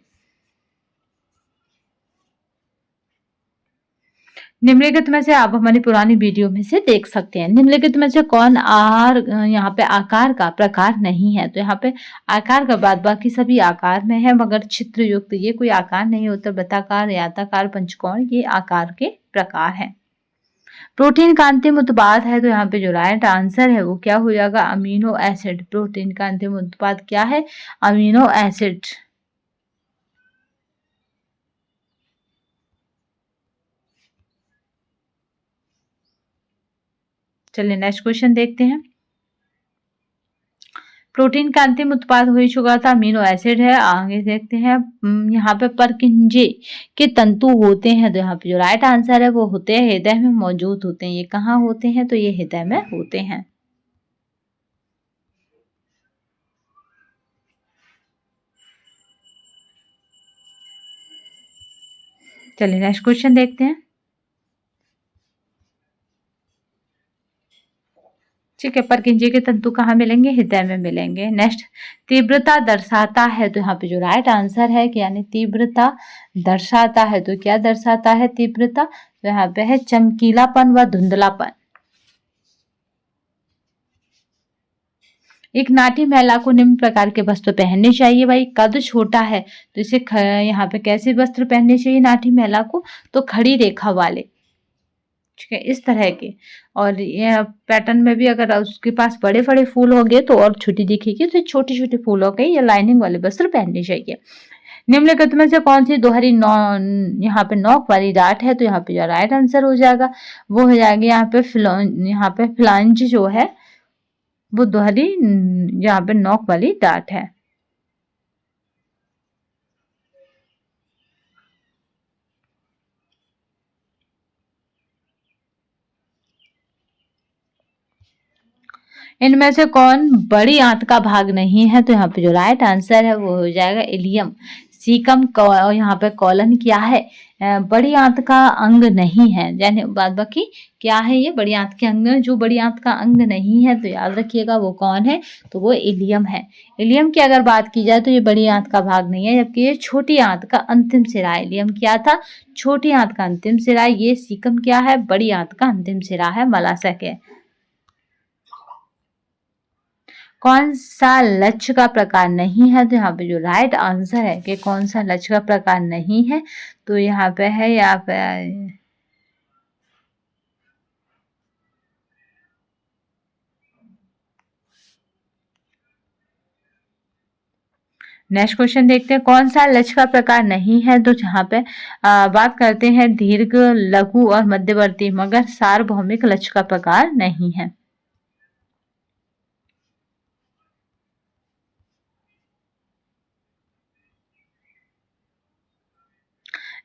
निम्नलिखित में से आप हमारी पुरानी वीडियो में से देख सकते हैं, निम्नलिखित में से कौन आहार यहाँ पे आकार का प्रकार नहीं है, तो यहाँ पे आकार का बाद बाकी सभी आकार में है मगर छिद्र युक्त ये कोई आकार नहीं होता। वृत्ताकार, याताकार, पंचकोण ये आकार के प्रकार हैं। प्रोटीन का अंतिम उत्पाद है, तो यहाँ पे जो राइट आंसर है वो क्या हो जाएगा, अमीनो एसिड। प्रोटीन का अंतिम उत्पाद क्या है, अमीनो एसिड। चलिए नेक्स्ट क्वेश्चन देखते हैं। प्रोटीन का अंतिम उत्पाद हो चुका था, अमीनो एसिड है। आगे देखते हैं यहाँ पे परकिंजे के तंतु होते हैं, तो यहाँ पे जो राइट आंसर है वो होते हैं हृदय में मौजूद होते हैं। ये कहाँ होते हैं? तो ये हृदय में होते हैं। चलिए नेक्स्ट क्वेश्चन देखते हैं। ठीक है, परकिंजे के तंतु कहाँ मिलेंगे? हृदय में मिलेंगे। नेक्स्ट, तीव्रता दर्शाता है, तो यहाँ पे जो राइट आंसर है कि यानी तीव्रता दर्शाता है, तो क्या दर्शाता है तीव्रता? तो यहाँ पे है चमकीलापन व धुंधलापन। एक नाटी महिला को निम्न प्रकार के वस्त्र पहनने चाहिए। भाई कद छोटा है तो इसे यहाँ पे कैसे वस्त्र पहनने चाहिए नाटी महिला को? तो खड़ी रेखा वाले, ठीक है, इस तरह के। और ये पैटर्न में भी अगर उसके पास बड़े बड़े फूल होंगे तो और छोटी दिखेगी, तो छोटे छोटे फूल हो गए या लाइनिंग वाले वस्त्र पहनने चाहिए। निम्नलिखित में से कौन सी दोहरी यहाँ पे नोक वाली डाट है? तो यहाँ पे जो राइट आंसर हो जाएगा वो हो जाएगा यहाँ पे फ्लांज जो है वो दोहरी यहाँ पे नोक वाली डाट है। इनमें से कौन बड़ी आंत का भाग नहीं है? तो यहाँ पे जो राइट आंसर है वो हो जाएगा इलियम। सीकम यहाँ पे कॉलन क्या है? बड़ी आंत का अंग नहीं है। यानी बाद बाकी क्या है? ये बड़ी आंत के अंग। जो बड़ी आंत का अंग नहीं है तो याद रखिएगा वो कौन है? तो वो इलियम है। इलियम की अगर बात की जाए तो ये बड़ी आंत का भाग नहीं है, जबकि ये छोटी आंत का अंतिम सिरा है। इलियम क्या था? छोटी आंत का अंतिम सिरा। ये सीकम क्या है? बड़ी आंत का अंतिम सिरा है, मलासक है। कौन सा लक्ष्य का प्रकार नहीं है? तो यहाँ पे जो राइट आंसर है कि कौन सा लक्ष्य का प्रकार नहीं है, तो यहाँ पे है यहाँ पे नेक्स्ट क्वेश्चन देखते हैं। कौन सा लक्ष्य का प्रकार नहीं है? तो जहाँ पे बात करते हैं दीर्घ, लघु और मध्यवर्ती, मगर सार्वभौमिक लक्ष्य का प्रकार नहीं है।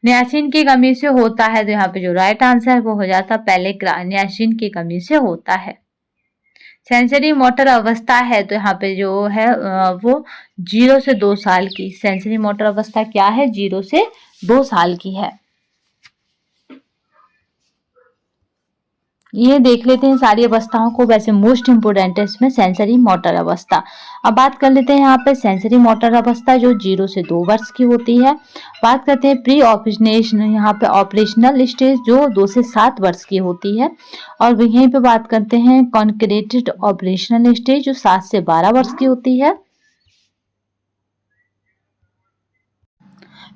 नियासिन की कमी से होता है, तो यहाँ पे जो राइट आंसर है वो हो जाता है पेलेग्रा। नियासिन की कमी से होता है। सेंसरी मोटर अवस्था है, तो यहाँ पे जो है वो 0 से 2 साल की। सेंसरी मोटर अवस्था क्या है? 0 से 2 साल की है। ये देख लेते हैं सारी अवस्थाओं को। वैसे मोस्ट इंपोर्टेंट है इसमें सेंसरी मोटर अवस्था। अब बात कर लेते हैं यहाँ पे सेंसरी मोटर अवस्था जो 0 से 2 वर्ष की होती है। बात करते हैं प्री ऑपरेशन, यहाँ पे ऑपरेशनल स्टेज जो 2 से 7 वर्ष की होती है। और यहीं पे बात करते हैं कॉन्क्रीटेड ऑपरेशनल स्टेज जो 7 से 12 वर्ष की होती है।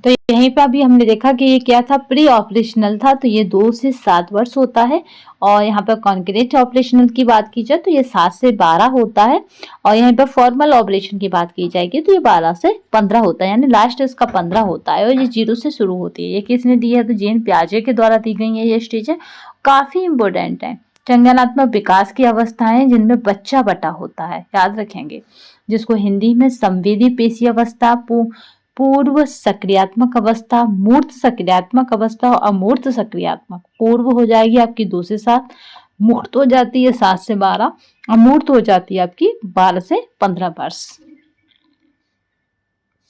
तो यहीं पर अभी हमने देखा कि ये क्या था? प्री ऑपरेशनल था, तो ये 2 से 7 वर्ष होता है। और यहाँ पर कॉन्क्रीट ऑपरेशनल की बात की जाए तो ये 7 से 12 होता है। और यहाँ पर फॉर्मल ऑपरेशन की बात की जाएगी तो ये 12 से 15 होता है, यानी लास्ट इसका 15 होता है। और ये 0 से शुरू होती है। ये किसने दी है? तो जेन पियाजे के द्वारा दी गई है ये स्टेज है, काफी इंपोर्टेंट है। संज्ञानात्मक विकास की अवस्थाएं जिनमें बच्चा बटा होता है, याद रखेंगे, जिसको हिंदी में संवेदी पेशी अवस्था, पूर्व सक्रियात्मक अवस्था, मूर्त सक्रियात्मक अवस्था और अमूर्त सक्रियात्मक। पूर्व हो जाएगी आपकी 2 से 7, मूर्त हो जाती है 7 से 12, अमूर्त हो जाती है आपकी 12 से 15 वर्ष।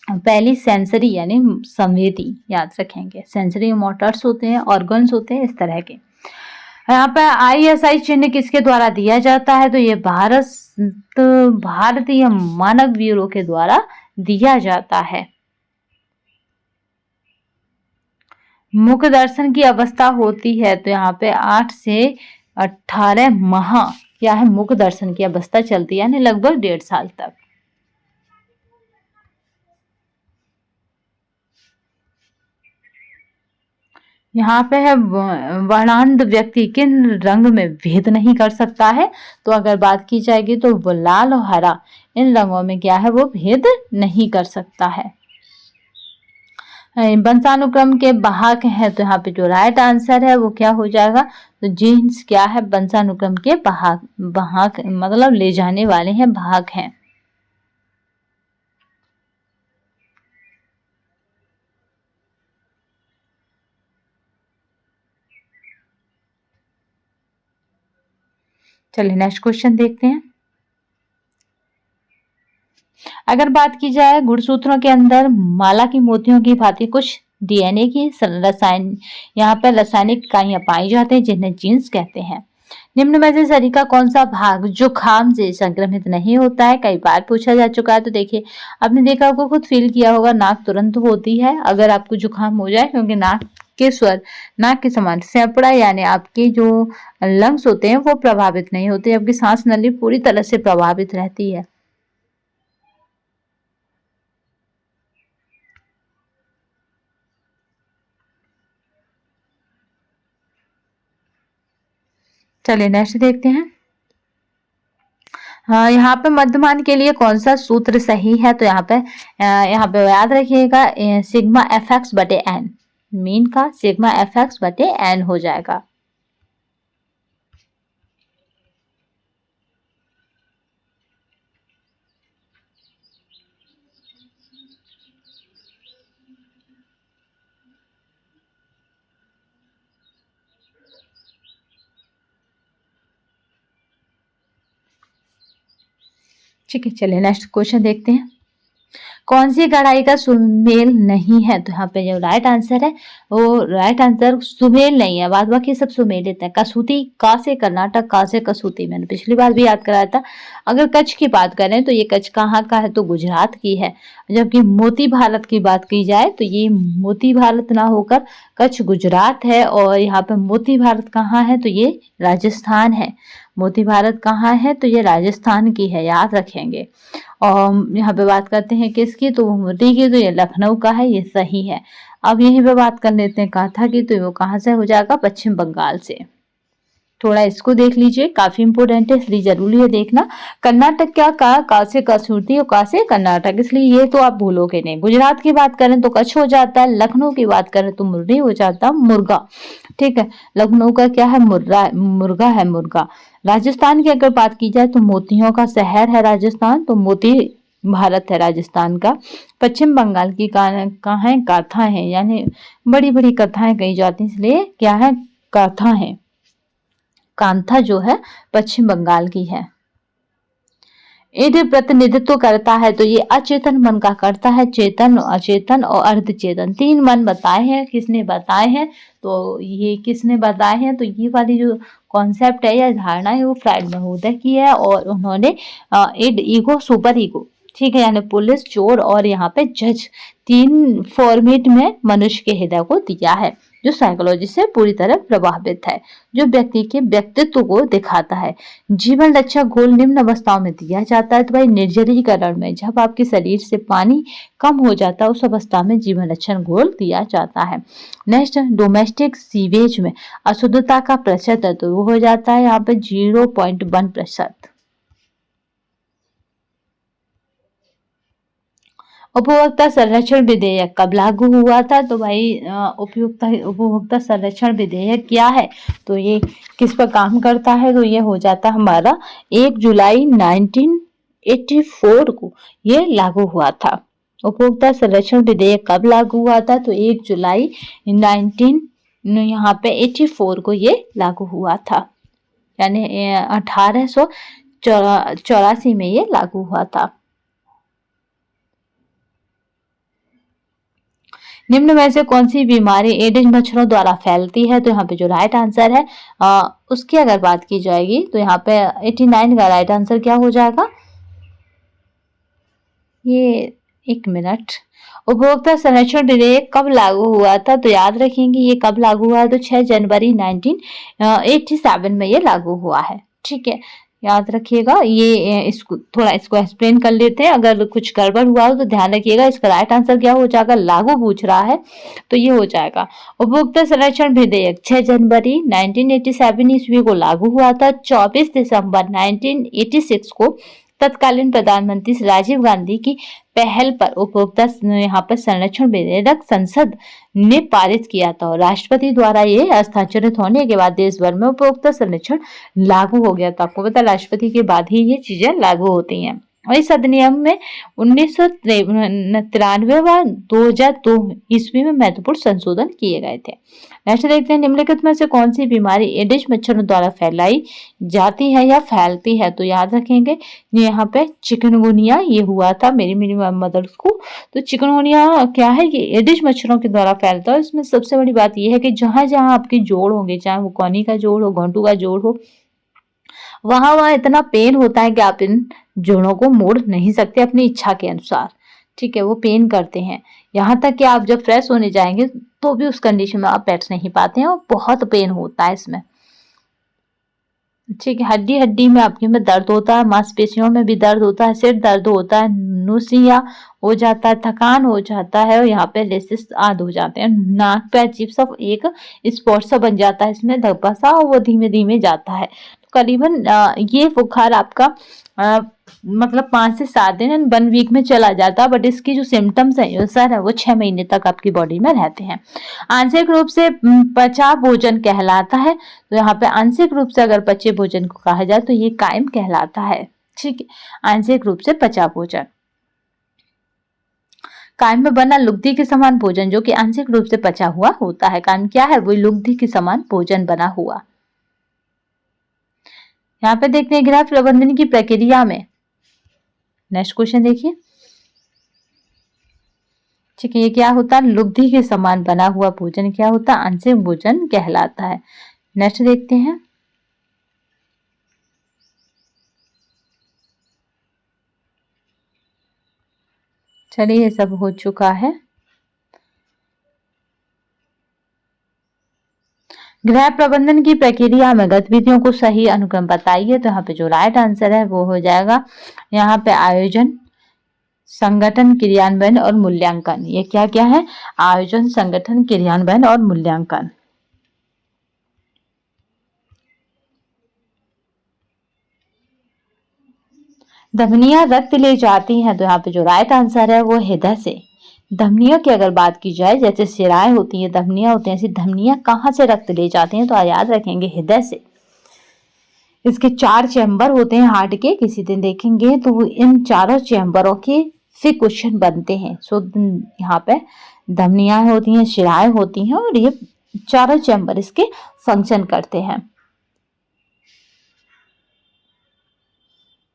पहली सेंसरी यानी संवेदी, याद रखेंगे। सेंसरी मोटर्स होते हैं, ऑर्गन्स होते हैं इस तरह के। यहाँ पर ISI चिन्ह किसके द्वारा दिया जाता है? तो ये भारतीय मानक ब्यूरो के द्वारा दिया जाता है। मुख दर्शन की अवस्था होती है, तो यहाँ पे 8 से 18 माह क्या है? मुख दर्शन की अवस्था चलती है, यानी लगभग 1.5 साल तक। यहाँ पे है वर्णांध व्यक्ति किन रंग में भेद नहीं कर सकता है? तो अगर बात की जाएगी तो वो लाल और हरा, इन रंगों में क्या है? वो भेद नहीं कर सकता है। वंशानुक्रम के वाहक है, तो यहाँ पे जो राइट आंसर है वो क्या हो जाएगा, तो जीन्स क्या है, वंशानुक्रम के वाहक, वाहक मतलब ले जाने वाले हैं, वाहक हैं। चलिए नेक्स्ट क्वेश्चन देखते हैं। अगर बात की जाए गुणसूत्रों के अंदर माला की मोतियों की भांति कुछ डीएनए की रसायन, यहाँ पर रासायनिक इकाइयां पाई जाती हैं जिन्हें जीन्स कहते हैं। निम्न में से शरीर का कौन सा भाग जुखाम से संक्रमित नहीं होता है, कई बार पूछा जा चुका है। तो देखिए आपने देखा होगा, खुद फील किया होगा, नाक तुरंत होती है अगर आपको जुखाम हो जाए, क्योंकि नाक के स्वर नाक के समान फेफड़ा यानी आपके जो लंग्स होते हैं वो प्रभावित नहीं होते, जबकि सांस नली पूरी तरह से प्रभावित रहती है। चलिए नेक्स्ट देखते हैं। हाँ, यहाँ पे मध्यमान के लिए कौन सा सूत्र सही है, तो यहाँ पे याद रखिएगा सिग्मा एफ एक्स बटे एन, मीन का सिग्मा एफ एक्स बटे एन हो जाएगा। ठीक है, चलिए नेक्स्ट क्वेश्चन देखते हैं। कौन सी कढ़ाई का सुमेल नहीं है, तो यहाँ पे जो राइट आंसर है वो राइट आंसर सुमेल नहीं है, बाद बाकी सब सुमेलित है। कसूती का से कर्नाटक, का से कसूती, मैंने पिछली बार भी याद कराया था। अगर कच्छ की बात करें तो ये कच्छ कहाँ का है, तो गुजरात की है। जबकि मोती भारत की बात की जाए तो ये मोती भारत ना होकर कच्छ गुजरात है, और यहाँ पे मोती भारत कहाँ है, तो ये राजस्थान है। मोती भारत कहाँ है, तो ये राजस्थान की है, याद रखेंगे। और यहाँ पे बात करते हैं किसकी, तो मोती की, तो ये लखनऊ का है, ये सही है। अब यहीं पे बात कर लेते हैं काथा की, तो वो कहाँ से हो जाएगा, पश्चिम बंगाल से। थोड़ा इसको देख लीजिए, काफी इंपोर्टेंट है, इसलिए जरूरी है देखना। कर्नाटक क्या कहा, का से कसूरती और का से कर्नाटक, इसलिए ये तो आप भूलोगे नहीं। गुजरात की बात करें तो कच्छ हो जाता है, लखनऊ की बात करें तो मुर्गी हो जाता, मुर्गा। ठीक है, लखनऊ का क्या है, मुर्गा है, मुर्गा। राजस्थान की अगर बात की जाए तो मोतियों का शहर है राजस्थान, तो मोती भारत है राजस्थान का। पश्चिम बंगाल की कहाँ है, काथा है, यानी बड़ी बड़ी कथाएं कही जाती हैं, इसलिए क्या है, काथा है। कांथा जो है पश्चिम बंगाल की है। यदि प्रतिनिधित्व करता है तो ये अचेतन मन का करता है, चेतन, अचेतन और अर्धचेतन, तीन मन बताए हैं। किसने बताए हैं, तो ये किसने बताए हैं, तो ये वाली जो कॉन्सेप्ट है या धारणा है वो फ्राइड महोदय की है, और उन्होंने इड, ईगो, सुपर ईगो, ठीक है, यानी पुलिस, चोर और यहाँ पे जज, तीन फॉर्मेट में मनुष्य के हृदय को दिया है, जो साइकोलॉजी से पूरी तरह प्रभावित है, जो व्यक्ति के व्यक्तित्व को दिखाता है। जीवन रक्षा घोल निम्न अवस्थाओं में दिया जाता है, तो भाई निर्जलीकरण में जब आपके शरीर से पानी कम हो जाता है उस अवस्था में जीवन रक्षण घोल दिया जाता है। नेक्स्ट, डोमेस्टिक सीवेज में अशुद्धता का प्रतिशत है, तो वो हो जाता है यहाँ पे 0.1%। उपभोक्ता संरक्षण विधेयक कब लागू हुआ था, तो भाई उपभोक्ता संरक्षण विधेयक क्या है, तो ये किस पर काम करता है, तो ये हो जाता हमारा 1 जुलाई 1984 को ये लागू हुआ था। उपभोक्ता संरक्षण विधेयक कब लागू हुआ था, तो 1 जुलाई 19 यहाँ पे 84 को ये लागू हुआ था, यानी 1884 में ये लागू हुआ था। निम्न में से कौन सी बीमारी एडिस मच्छरों द्वारा फैलती है, तो यहाँ पे जो राइट आंसर है उसकी अगर बात की जाएगी तो यहाँ पे 89 का राइट आंसर क्या हो जाएगा, ये एक मिनट। उपभोक्ता संरक्षण विधेयक कब लागू हुआ था, तो याद रखेंगे ये कब लागू हुआ है, तो 6 जनवरी 1987 में ये लागू हुआ है। ठीक है, याद रखिएगा। ये इसको एक्सप्लेन कर लेते हैं, अगर कुछ गड़बड़ हुआ हो तो ध्यान रखिएगा। इसका राइट आंसर क्या हो जाएगा, लागू पूछ रहा है तो ये हो जाएगा। उपभोक्ता संरक्षण विधेयक 6 जनवरी 1987 ईस्वी को लागू हुआ था। 24 दिसंबर 1986 को तत्कालीन प्रधानमंत्री राजीव गांधी की पहल पर उपभोक्ता यहाँ पर संरक्षण विधेयक संसद ने पारित किया था और राष्ट्रपति द्वारा ये हस्ताक्षरित होने के बाद देश भर में उपभोक्ता संरक्षण लागू हो गया था। आपको पता है राष्ट्रपति के बाद ही ये चीजें लागू होती हैं। और इस अधिनियम में 1993 व 2002 ईस्वी में महत्वपूर्ण संशोधन किए गए थे। नेक्स्ट देखते हैं, निम्नलिखित में से कौन सी बीमारी एडिस मच्छरों द्वारा फैलाई जाती है या फैलती है? तो याद रखेंगे यहाँ पे चिकनगुनिया ये हुआ था मेरी मदर को। तो चिकनगुनिया क्या है, ये एडिस मच्छरों के द्वारा फैलता है। इसमें सबसे बड़ी बात यह है कि जहां जहां आपके जोड़ होंगे, चाहे वो कौनी का जोड़ हो, घोंटू का जोड़ हो, वहां इतना पेन होता है कि आप इन जोड़ों को मोड़ नहीं सकते अपनी इच्छा के अनुसार। ठीक है, वो पेन करते हैं। यहाँ तक कि आप जब फ्रेश होने जाएंगे तो भी उस कंडीशन में आप बैठ नहीं पाते हैं और बहुत पेन होता है इसमें। ठीक है, हड्डी हड्डी में आपके में दर्द होता है, मांसपेशियों में भी दर्द होता है, सिर दर्द होता है, नुसिया हो जाता है, थकान हो जाता है और यहाँ पे रेसिस आदि हो जाते हैं। नाक पे अजीब सा एक स्पॉट सा बन जाता है इसमें, धब्बा सा, और वो धीमे धीमे जाता है। तो करीबन ये बुखार आपका मतलब 5 से 7 दिन 1 वीक में चला जाता है, बट इसकी जो सिम्टम्स है सर वो 6 महीने तक आपकी बॉडी में रहते हैं। आंशिक रूप से पचा भोजन कहलाता है। तो यहाँ पे आंशिक रूप से अगर पचे भोजन को कहा जाए तो ये कायम कहलाता है। ठीक है, आंशिक रूप से पचा भोजन। कायम में बना लुगदी के समान भोजन जो कि आंशिक रूप से पचा हुआ होता है। कायम क्या है, वो लुगदी के समान भोजन बना हुआ। यहाँ पे देखते हैं गृह प्रबंधन की प्रक्रिया में। नेक्स्ट क्वेश्चन देखिए। ठीक है, ये क्या होता है, लुगदी के समान बना हुआ भोजन क्या होता है, आंशिक भोजन कहलाता है। नेक्स्ट देखते हैं, चलिए ये सब हो चुका है। गृह प्रबंधन की प्रक्रिया में गतिविधियों को सही अनुक्रम बताइए। तो यहाँ पे जो राइट आंसर है वो हो जाएगा यहाँ पे आयोजन, संगठन, क्रियान्वयन और मूल्यांकन। ये क्या क्या है, आयोजन, संगठन, क्रियान्वयन और मूल्यांकन। धमनियां रक्त ले जाती हैं। तो यहाँ पे जो राइट आंसर है वो हृदय से। धमनियों की अगर बात की जाए, जैसे शिराएं होती हैं, धमनियां होती हैं, ऐसी धमनियां कहाँ से रक्त ले जाती हैं? तो याद रखेंगे हृदय से। इसके 4 चैम्बर होते हैं हार्ट के, किसी दिन देखेंगे तो इन चारों चैम्बरों के से क्वेश्चन बनते हैं। सो यहाँ पे धमनियां होती हैं, शिराएं होती हैं और ये चारों चैम्बर इसके फंक्शन करते हैं।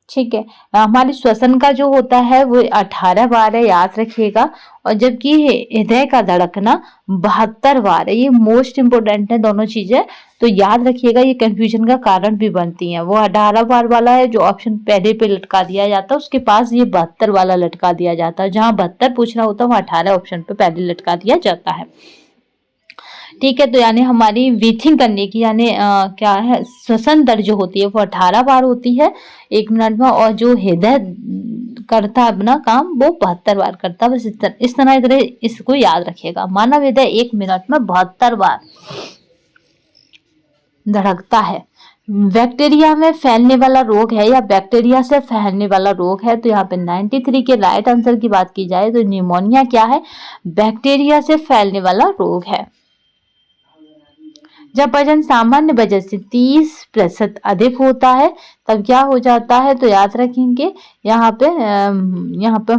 ठीक है, हमारे श्वसन का जो होता है वो 18 बार है, याद रखिएगा। और जबकि हृदय का धड़कना 72 बार है। ये मोस्ट इंपोर्टेंट है दोनों चीजें, तो याद रखिएगा, ये कंफ्यूजन का कारण भी बनती हैं। वो 18 बार वाला है जो ऑप्शन पहले पे लटका दिया जाता है, उसके पास ये 72 वाला लटका दिया जाता है। जहां 72 पूछना होता है वहां 18 ऑप्शन पे पहले लटका दिया जाता है। ठीक है, तो यानी हमारी ब्रीथिंग करने की यानी क्या है, श्वसन दर जो होती है वो 18 बार होती है 1 मिनट में, और जो हृदय करता है अपना काम वो 72 बार करता है। बस इस तरह इसको याद रखिएगा। मानव हृदय 1 मिनट में 72 बार धड़कता है। बैक्टीरिया में फैलने वाला रोग है या बैक्टीरिया से फैलने वाला रोग है? तो यहाँ पे 93 के राइट आंसर की बात की जाए तो निमोनिया क्या है, बैक्टीरिया से फैलने वाला रोग है। जब वजन सामान्य वजन से 30% अधिक होता है तब क्या हो जाता है? तो याद रखेंगे यहाँ पे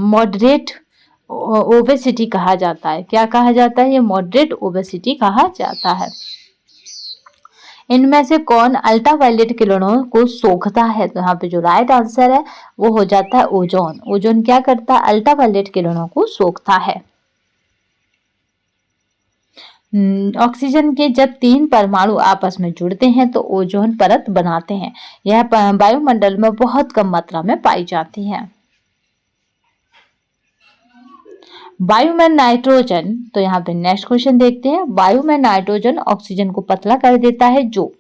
मॉडरेट ओबेसिटी कहा जाता है। क्या कहा जाता है? ये मॉडरेट ओबेसिटी कहा जाता है। इनमें से कौन अल्ट्रावायलेट किरणों को सोखता है? तो यहाँ पे जो राइट आंसर है वो हो जाता है ओजोन। ओजोन क्या करता है? अल्ट्रावायलेट किरणों को सोखता है। ऑक्सीजन के जब 3 परमाणु आपस में जुड़ते हैं तो ओजोन परत बनाते हैं। यह वायुमंडल में बहुत कम मात्रा में पाई जाती है। वायु में नाइट्रोजन, तो यहाँ पे नेक्स्ट क्वेश्चन देखते हैं। वायु में नाइट्रोजन ऑक्सीजन को पतला कर देता है। जो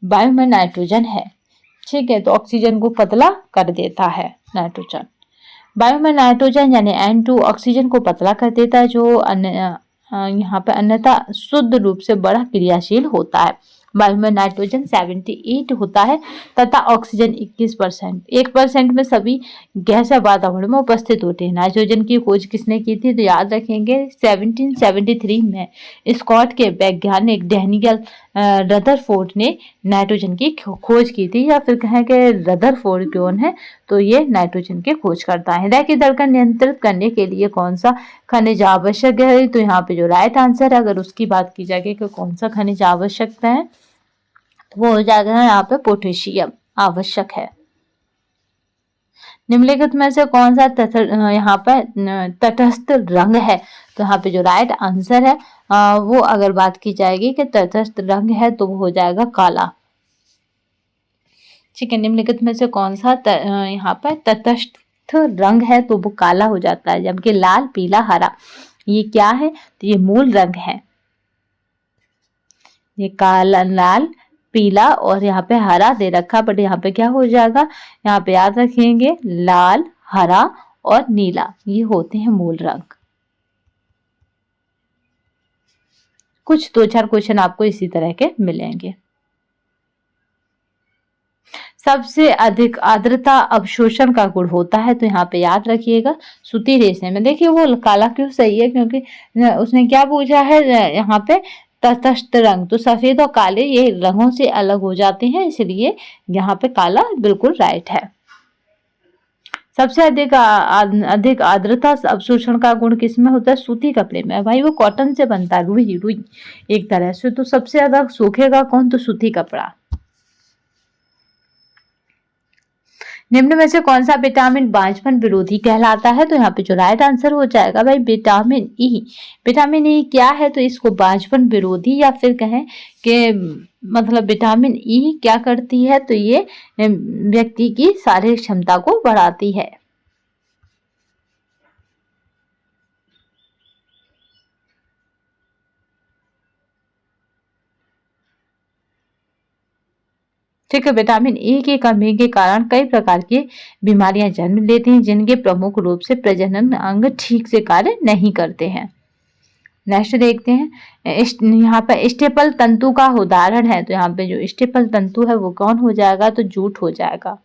वायु में नाइट्रोजन है, ठीक है, तो ऑक्सीजन को पतला कर देता है नाइट्रोजन। वायु में नाइट्रोजन यानी N2 ऑक्सीजन को पतला कर देता है, जो यहाँ पे अन्यथा शुद्ध रूप से बड़ा क्रियाशील होता है। वायु में नाइट्रोजन 78 होता है तथा ऑक्सीजन 21%। 1% में सभी गैस वातावरण में उपस्थित होते हैं। नाइट्रोजन की खोज किसने की थी, तो याद रखेंगे 1773 में स्कॉट के वैज्ञानिक डैनियल रदरफोर्ड ने नाइट्रोजन की खोज की थी, या फिर कहें कि रदरफोर्ड कौन है, तो ये नाइट्रोजन की खोज करता है। हृदय की धड़कन नियंत्रित करने के लिए कौन सा खनिज आवश्यक है, तो यहाँ पे जो राइट आंसर है, अगर उसकी बात की जाए कि कौन सा खनिज आवश्यकता है, तो वो हो जाएगा यहाँ पे पोटेशियम आवश्यक है। निम्नलिखित में से कौन सा यहाँ पर तटस्थ रंग है, तो यहाँ पे जो राइट आंसर है वो अगर बात की जाएगी कि तटस्थ रंग है तो वो हो जाएगा काला। ठीक है, निम्नलिखित में से कौन सा यहाँ पर तटस्थ रंग है, तो वो काला हो जाता है। जबकि लाल, पीला, हरा ये क्या है, तो ये मूल रंग है। ये काला, लाल, पीला और यहाँ पे हरा दे रखा, बट यहाँ पे क्या हो जाएगा, यहाँ पे याद रखेंगे लाल, हरा और नीला ये होते हैं मूल रंग। कुछ 2-4 क्वेश्चन आपको इसी तरह के मिलेंगे। सबसे अधिक आर्द्रता अवशोषण का गुण होता है, तो यहाँ पे याद रखिएगा सूती रेशे में। देखिए वो काला क्यों सही है, क्योंकि उसने क्या पूछा है यहाँ पे तटस्थ रंग, तो सफेद और काले ये रंगों से अलग हो जाते हैं, इसलिए यहाँ पे काला बिल्कुल राइट है। सबसे अधिक आर्द्रता अवशोषण का गुण किसमें होता है, सूती कपड़े में। भाई वो कॉटन से बनता है, रुई रुई एक तरह से, तो सबसे ज्यादा सूखेगा कौन, तो सूती कपड़ा। निम्न में से कौन सा विटामिन बांझपन विरोधी कहलाता है, तो यहाँ पे जो राइट आंसर हो जाएगा भाई विटामिन ई। विटामिन ई क्या है, तो इसको बांझपन विरोधी या फिर कहें कि मतलब विटामिन ई क्या करती है, तो ये व्यक्ति की शारीरिक क्षमता को बढ़ाती है। ठीक है, विटामिन ए की कमी के कारण कई प्रकार की बीमारियां जन्म लेती हैं, जिनके प्रमुख रूप से प्रजनन अंग ठीक से कार्य नहीं करते हैं। नेक्स्ट देखते हैं, यहाँ पर स्टेपल तंतु का उदाहरण है, तो यहाँ पे जो स्टेपल तंतु है वो कौन हो जाएगा, तो जूट हो जाएगा।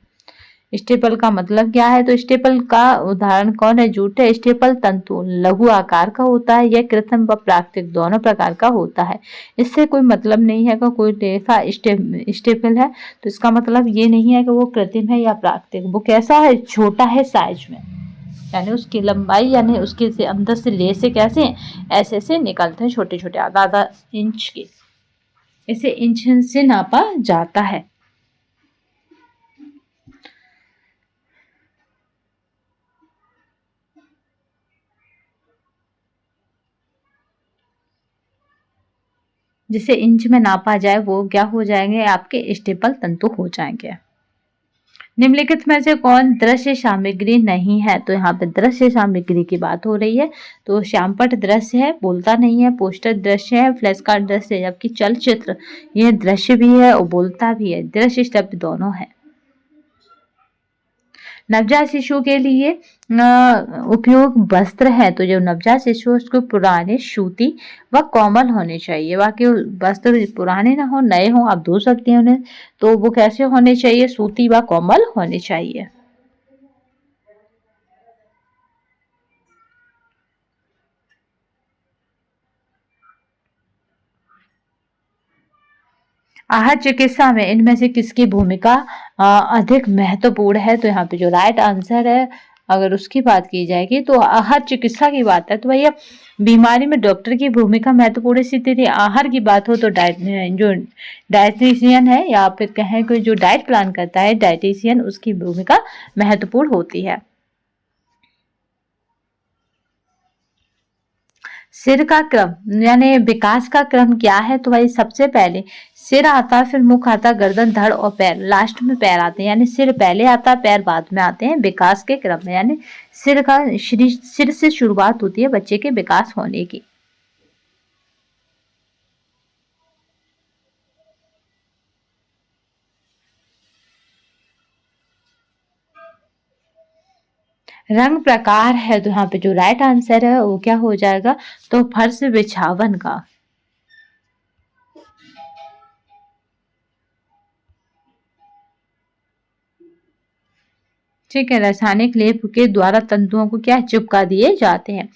स्टेपल का मतलब क्या है, तो स्टेपल का उदाहरण कौन है, जूट है। स्टेपल तंतु लघु आकार का होता है, यह कृत्रिम व प्राकृतिक दोनों प्रकार का होता है। इससे कोई मतलब नहीं है कि कोई रेखा स्टेपल है, तो इसका मतलब ये नहीं है कि वो कृत्रिम है या प्राकृतिक। वो कैसा है, छोटा है साइज में, यानी उसकी लंबाई यानी उसके से अंदर से लेसे कैसे ऐसे से निकलते हैं, छोटे छोटे आधा इंच के, इसे इंच से नापा जाता है। जिसे इंच में नापा जाए वो क्या हो जाएंगे, आपके स्टेपल तंतु हो जाएंगे। निम्नलिखित में से कौन दृश्य सामग्री नहीं है, तो यहाँ पे दृश्य सामग्री की बात हो रही है, तो श्यामपट दृश्य है, बोलता नहीं है। पोस्टर दृश्य है, फ्लैश कार्ड दृश्य है। जबकि चलचित्र यह दृश्य भी है और बोलता भी है, दृश्य शब्द दोनों है। नवजात शिशु के लिए उपयोग वस्त्र है, तो जो नवजात शिशु उसको पुराने, सूती व कोमल होने चाहिए। बाकी वस्त्र पुराने ना हो, नए हो, आप धो सकते हैं उन्हें, तो वो कैसे होने चाहिए, सूती व कोमल होने चाहिए। आहत चिकित्सा में इनमें से किसकी भूमिका अधिक महत्वपूर्ण है, तो यहाँ पे जो राइट आंसर है अगर उसकी बात की जाएगी, तो आहार चिकित्सा की बात है, तो भैया बीमारी में डॉक्टर की भूमिका महत्वपूर्ण स्थिति। आहार की बात हो तो जो डाइटिशियन है या फिर कहें कोई जो डाइट प्लान करता है डाइटिशियन, उसकी भूमिका महत्वपूर्ण होती है। सिर का क्रम यानी विकास का क्रम क्या है, तो भाई सबसे पहले सिर आता, फिर मुख आता, गर्दन, धड़ और पैर, लास्ट में पैर आते हैं, यानी सिर पहले आता है, पैर बाद में आते हैं विकास के क्रम में। यानी सिर से शुरुआत होती है बच्चे के विकास होने की। रंग प्रकार है, तो यहाँ पे जो राइट आंसर है वो क्या हो जाएगा, तो फर्श बिछावन का। ठीक है, रासायनिक लेप के द्वारा तंतुओं को क्या चिपका दिए जाते हैं।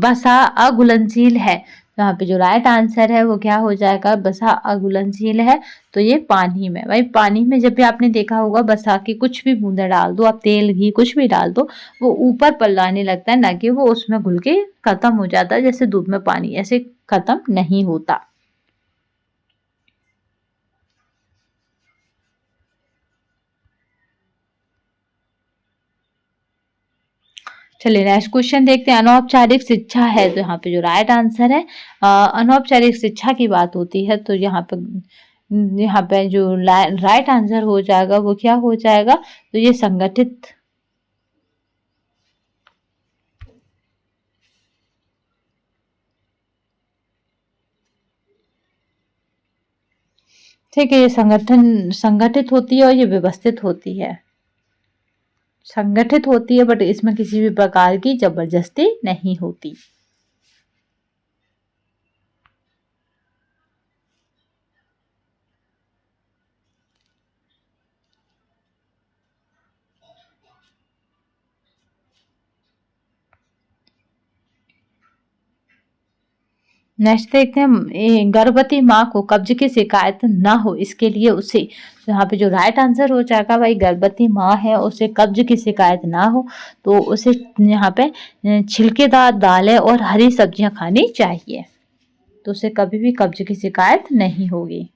बसा अघुलनशील है, तो यहाँ पे जो राइट आंसर है वो क्या हो जाएगा, बसा अघुलनशील है, तो ये पानी में। भाई पानी में जब भी आपने देखा होगा बसा की कुछ भी बूंदे डाल दो आप, तेल घी कुछ भी डाल दो, वो ऊपर पलटाने लगता है, ना कि वो उसमें घुल के खत्म हो जाता है, जैसे दूध में पानी ऐसे खत्म नहीं होता। चलिए नेक्स्ट क्वेश्चन देखते हैं। अनौपचारिक शिक्षा है, तो यहाँ पे जो राइट आंसर है अनौपचारिक शिक्षा की बात होती है, तो यहाँ पे जो राइट आंसर हो जाएगा वो क्या हो जाएगा, तो ये संगठित। ठीक है, ये संगठित होती है और ये व्यवस्थित होती है। संगठित होती है बट इसमें किसी भी प्रकार की जबरदस्ती नहीं होती। नेक्स्ट देखते हैं, गर्भवती माँ को कब्ज की शिकायत ना हो इसके लिए उसे, तो यहाँ पे जो राइट आंसर हो जाएगा, भाई गर्भवती माँ है उसे कब्ज की शिकायत ना हो तो उसे यहाँ पे छिलकेदार दालें और हरी सब्जियां खानी चाहिए, तो उसे कभी भी कब्ज की शिकायत नहीं होगी।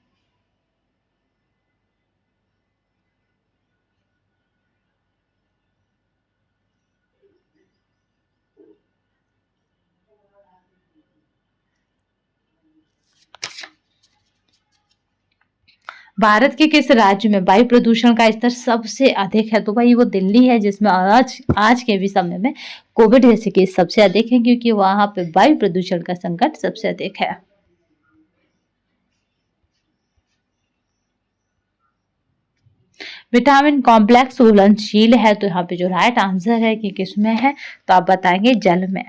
भारत के किस राज्य में वायु प्रदूषण का स्तर सबसे अधिक है, तो भाई वो दिल्ली है, जिसमें आज आज के भी समय में कोविड जैसे केस सबसे अधिक है, क्योंकि वहां पे वायु प्रदूषण का संकट सबसे अधिक है। विटामिन कॉम्प्लेक्स घुलनशील है, तो यहाँ पे जो राइट आंसर है कि किसमें है, तो आप बताएंगे जल में।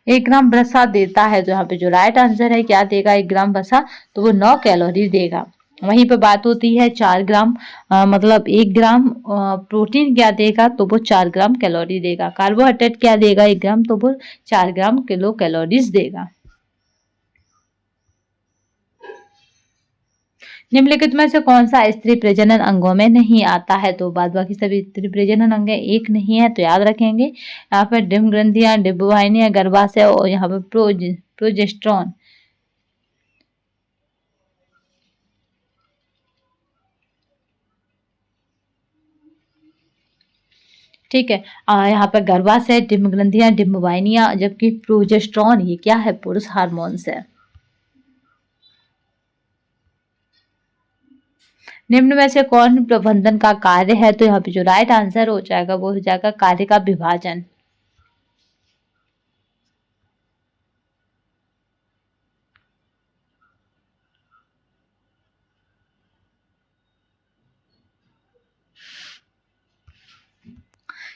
एक ग्राम वसा देता है, तो यहाँ पे जो राइट आंसर है क्या देगा, एक ग्राम वसा, तो वो 9 कैलोरी देगा। वहीं पे बात होती है 4 ग्राम मतलब 1 ग्राम प्रोटीन क्या देगा, तो वो 4 ग्राम कैलोरी देगा। कार्बोहाइड्रेट क्या देगा 1 ग्राम, तो वो 4 ग्राम किलो कैलोरीज देगा। निम्नलिखित में से कौन सा स्त्री प्रजनन अंगों में नहीं आता है, तो बाद बाकी सभी स्त्री प्रजनन अंग एक नहीं है, तो याद रखेंगे यहाँ पर डिम्ब ग्रंथियां, डिम्ब वाहिनियां, गर्भाशय और यहाँ पर प्रोजेस्ट्रॉन। ठीक है, यहाँ पर गर्भाशय, डिम्ब ग्रंथियां, डिम्ब वाहिनियां, जबकि प्रोजेस्ट्रॉन ये क्या है, पुरुष हार्मोन्स है। निम्न में से कौन प्रबंधन का कार्य है, तो यहाँ पे जो राइट आंसर हो जाएगा वो हो जाएगा कार्य का विभाजन।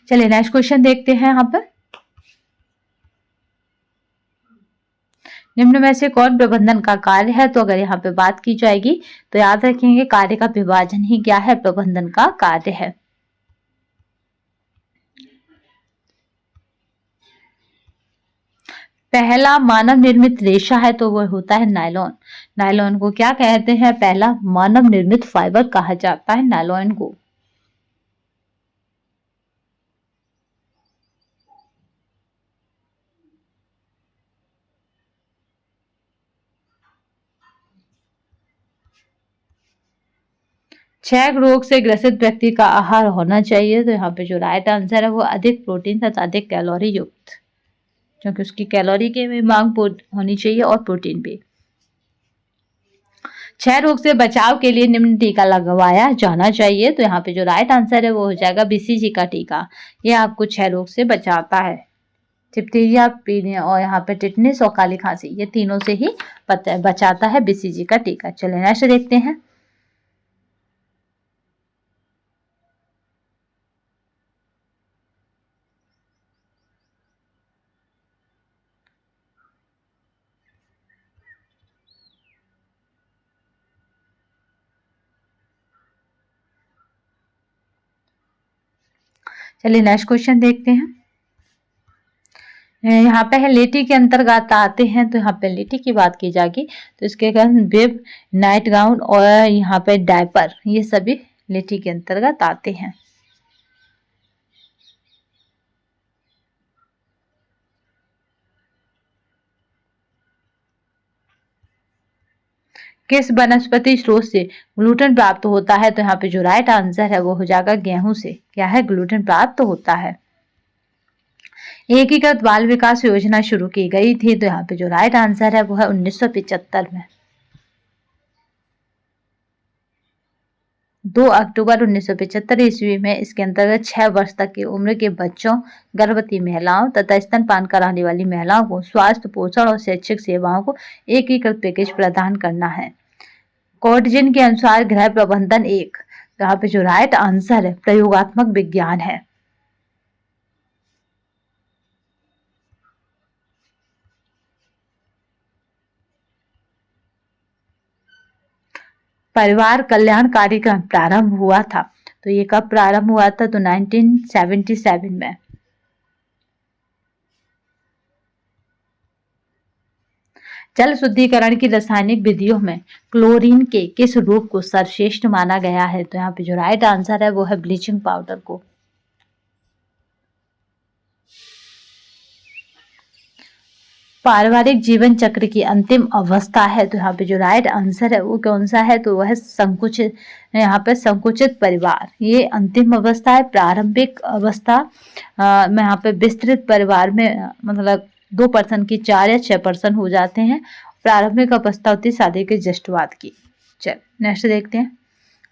चलिए नेक्स्ट क्वेश्चन देखते हैं। यहाँ पर निम्न में से कौन प्रबंधन का कार्य है, तो अगर यहाँ पे बात की जाएगी तो याद रखेंगे कार्य का विभाजन ही क्या है, प्रबंधन का कार्य है। पहला मानव निर्मित रेशा है, तो वो होता है नायलॉन। नायलॉन को क्या कहते हैं, पहला मानव निर्मित फाइबर कहा जाता है नायलॉन को। क्षय रोग से ग्रसित व्यक्ति का आहार होना चाहिए, तो यहाँ पे जो राइट आंसर है वो अधिक प्रोटीन तथा अधिक कैलोरी युक्त, क्योंकि उसकी कैलोरी की भी मांग होनी चाहिए और प्रोटीन भी। क्षय रोग से बचाव के लिए निम्न टीका लगवाया जाना चाहिए, तो यहाँ पे जो राइट आंसर है वो हो जाएगा बीसीजी का टीका। ये आपको क्षय रोग से बचाता है। डिप्थीरिया, पीने और यहाँ पे टिटनेस और काली खांसी, ये तीनों से ही बचाता है बीसीजी का टीका। चलिए नेक्स्ट देखते हैं। चलिए नेक्स्ट क्वेश्चन देखते हैं। यहाँ पे है लेटी के अंतर्गत आते हैं, तो यहाँ पे लेटी की बात की जाएगी तो इसके कारण बिब, नाइट गाउन और यहाँ पे डायपर, ये सभी लेटी के अंतर्गत आते हैं। किस वनस्पति स्रोत से ग्लूटेन प्राप्त होता है, तो यहाँ पे जो राइट आंसर है वो हो जाएगा गेहूं से। क्या है, ग्लूटेन प्राप्त होता है। एकीकृत बाल विकास योजना शुरू की गई थी, तो यहाँ पे जो राइट आंसर है वो है 1975 में। 2 अक्टूबर 1975 ईस्वी में इसके अंतर्गत 6 वर्ष तक की उम्र के बच्चों, गर्भवती महिलाओं तथा स्तनपान कराने वाली महिलाओं को स्वास्थ्य, पोषण और शैक्षिक सेवाओं को एकीकृत पैकेज प्रदान करना है। कोटजिन के अनुसार गृह प्रबंधन एक, तो यहाँ पे जो राइट आंसर है प्रयोगात्मक विज्ञान है। परिवार कल्याण कार्यक्रम प्रारंभ हुआ था, तो ये कब प्रारंभ हुआ था, तो 1977 में। जल शुद्धिकरण की रासायनिक विधियों में क्लोरीन के किस रूप को सर्वश्रेष्ठ माना गया है, तो यहाँ पे जो राइट आंसर है वो है ब्लीचिंग पाउडर को। पारिवारिक जीवन चक्र की अंतिम अवस्था है, तो यहाँ पे जो राइट आंसर है वो कौन सा है, तो वह है संकुचित, यहाँ पे संकुचित परिवार, ये अंतिम अवस्था है। प्रारंभिक अवस्था में यहाँ पे विस्तृत परिवार में मतलब 2 पर्सन की 4 या 6 पर्सन हो जाते हैं। प्रारंभिक अवस्था होती है शादी के जस्ट बाद की। चल नेक्स्ट देखते हैं।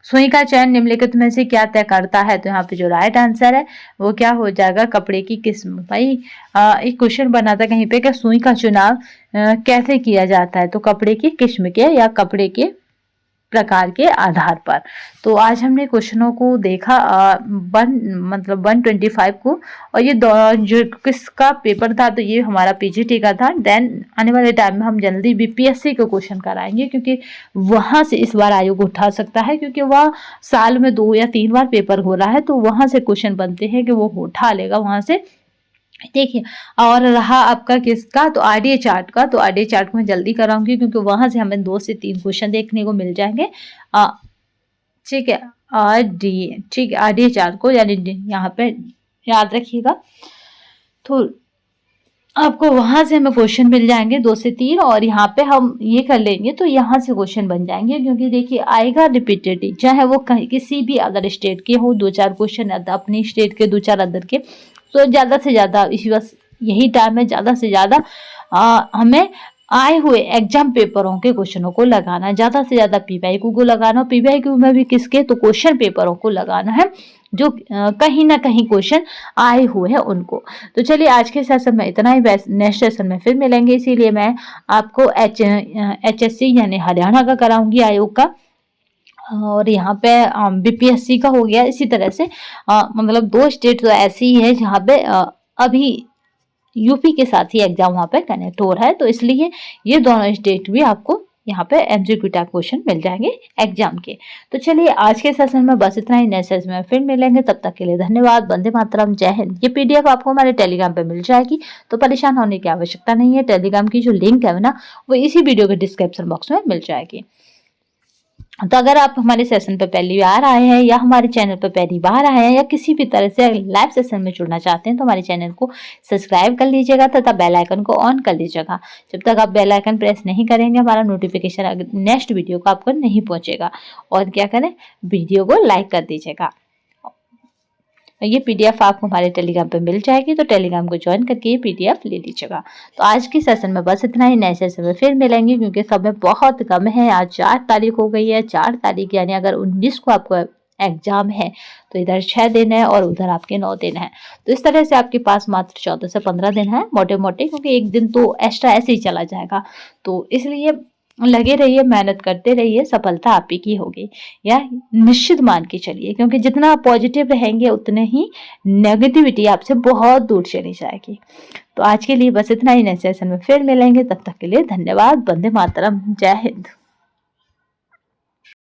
सुई का चयन निम्नलिखित में से क्या तय करता है, तो यहाँ पे जो राइट आंसर है वो क्या हो जाएगा, कपड़े की किस्म। भाई एक क्वेश्चन बना था कहीं पे कि सुई का चुनाव कैसे किया जाता है, तो कपड़े की किस्म के या कपड़े के प्रकार के आधार पर। तो आज हमने क्वेश्चनों को देखा 125 को, और ये जो किसका पेपर था, तो ये हमारा पीजीटी का था। देन आने वाले टाइम में हम जल्दी बीपीएससी के क्वेश्चन कराएंगे, क्योंकि वहां से इस बार आयोग उठा सकता है, क्योंकि वह साल में 2 या 3 बार पेपर हो रहा है, तो वहां से क्वेश्चन बनते हैं कि वो उठा लेगा वहां से। देखिए, और रहा आपका किसका, तो आरडीए चार्ट का, तो आरडीए चार्ट को मैं जल्दी कराऊंगी, क्योंकि वहां से हमें 2 से 3 क्वेश्चन देखने को मिल जाएंगे। ठीक है, आरडीए, ठीक है, आरडीए चार्ट को यानी यहाँ पे याद रखिएगा, तो आपको वहां से हमें क्वेश्चन मिल जाएंगे 2 से 3, और यहाँ पे हम ये कर लेंगे तो यहाँ से क्वेश्चन बन जाएंगे, क्योंकि देखिए आएगा रिपीटेड, चाहे वो कहीं किसी भी अदर स्टेट के हो, 2-4 क्वेश्चन अपनी स्टेट के, 2-4 अदर के। तो ज़्यादा से ज़्यादा इसी बस यही टाइम है, ज़्यादा से ज़्यादा हमें आए हुए एग्जाम पेपरों के क्वेश्चनों को लगाना, ज़्यादा से ज़्यादा पीवाईक्यू को लगाना। पीवाईक्यू में भी किसके, तो क्वेश्चन पेपरों को लगाना है जो कहीं ना कहीं क्वेश्चन आए हुए हैं उनको। तो चलिए आज के सेशन में इतना ही, नेक्स्ट सेशन में फिर मिलेंगे। इसीलिए मैं आपको HSC यानी हरियाणा का कराऊंगी आयोग का, और यहाँ पे बीपीएससी का हो गया। इसी तरह से मतलब 2 स्टेट तो ऐसी ही है जहाँ पे अभी यूपी के साथ ही एग्जाम वहाँ पे कनेक्ट हो रहा है, तो इसलिए ये दोनों स्टेट भी आपको यहाँ पे एमसीक्यू टाइप क्वेश्चन मिल जाएंगे एग्जाम के। तो चलिए आज के सेशन में बस इतना ही, नेक्स्ट सेशन में फिर मिलेंगे। तब तक के लिए धन्यवाद। वंदे मातरम, जय हिंद। ये पीडीएफ आपको हमारे टेलीग्राम पे मिल जाएगी, तो परेशान होने की आवश्यकता नहीं है। टेलीग्राम की जो लिंक है ना, वो इसी वीडियो के डिस्क्रिप्शन बॉक्स में मिल जाएगी। तो अगर आप हमारे सेशन पर पहली बार आए हैं, या हमारे चैनल पर पहली बार आए हैं, या किसी भी तरह से लाइव सेशन में जुड़ना चाहते हैं, तो हमारे चैनल को सब्सक्राइब कर लीजिएगा तथा बेल आइकन को ऑन कर लीजिएगा। जब तक आप बेल आइकन प्रेस नहीं करेंगे, हमारा नोटिफिकेशन नेक्स्ट वीडियो का आपको नहीं पहुंचेगा। और क्या करें, वीडियो को लाइक कर दीजिएगा। ये पीडीएफ आपको हमारे टेलीग्राम पे मिल जाएगी, तो टेलीग्राम को ज्वाइन करके ये पीडीएफ ले लीजिएगा। तो आज की सेशन में बस इतना ही, नए सेशन में फिर मिलेंगे, क्योंकि समय बहुत कम है। आज 4 तारीख हो गई है, 4 तारीख यानी अगर 19 को आपको एग्जाम है, तो इधर 6 दिन है और उधर आपके 9 दिन है। तो इस तरह से आपके पास मात्र 14 से 15 दिन है मोटे मोटे, क्योंकि एक दिन तो एक्स्ट्रा ऐसे ही चला जाएगा। तो इसलिए लगे रहिए, मेहनत करते रहिए, सफलता आप ही की होगी, या निश्चित मान के चलिए, क्योंकि जितना आप पॉजिटिव रहेंगे उतने ही नेगेटिविटी आपसे बहुत दूर चली जाएगी। तो आज के लिए बस इतना ही, नेक्स्ट सेशन में फिर मिलेंगे। तब तक के लिए धन्यवाद। वंदे मातरम, जय हिंद।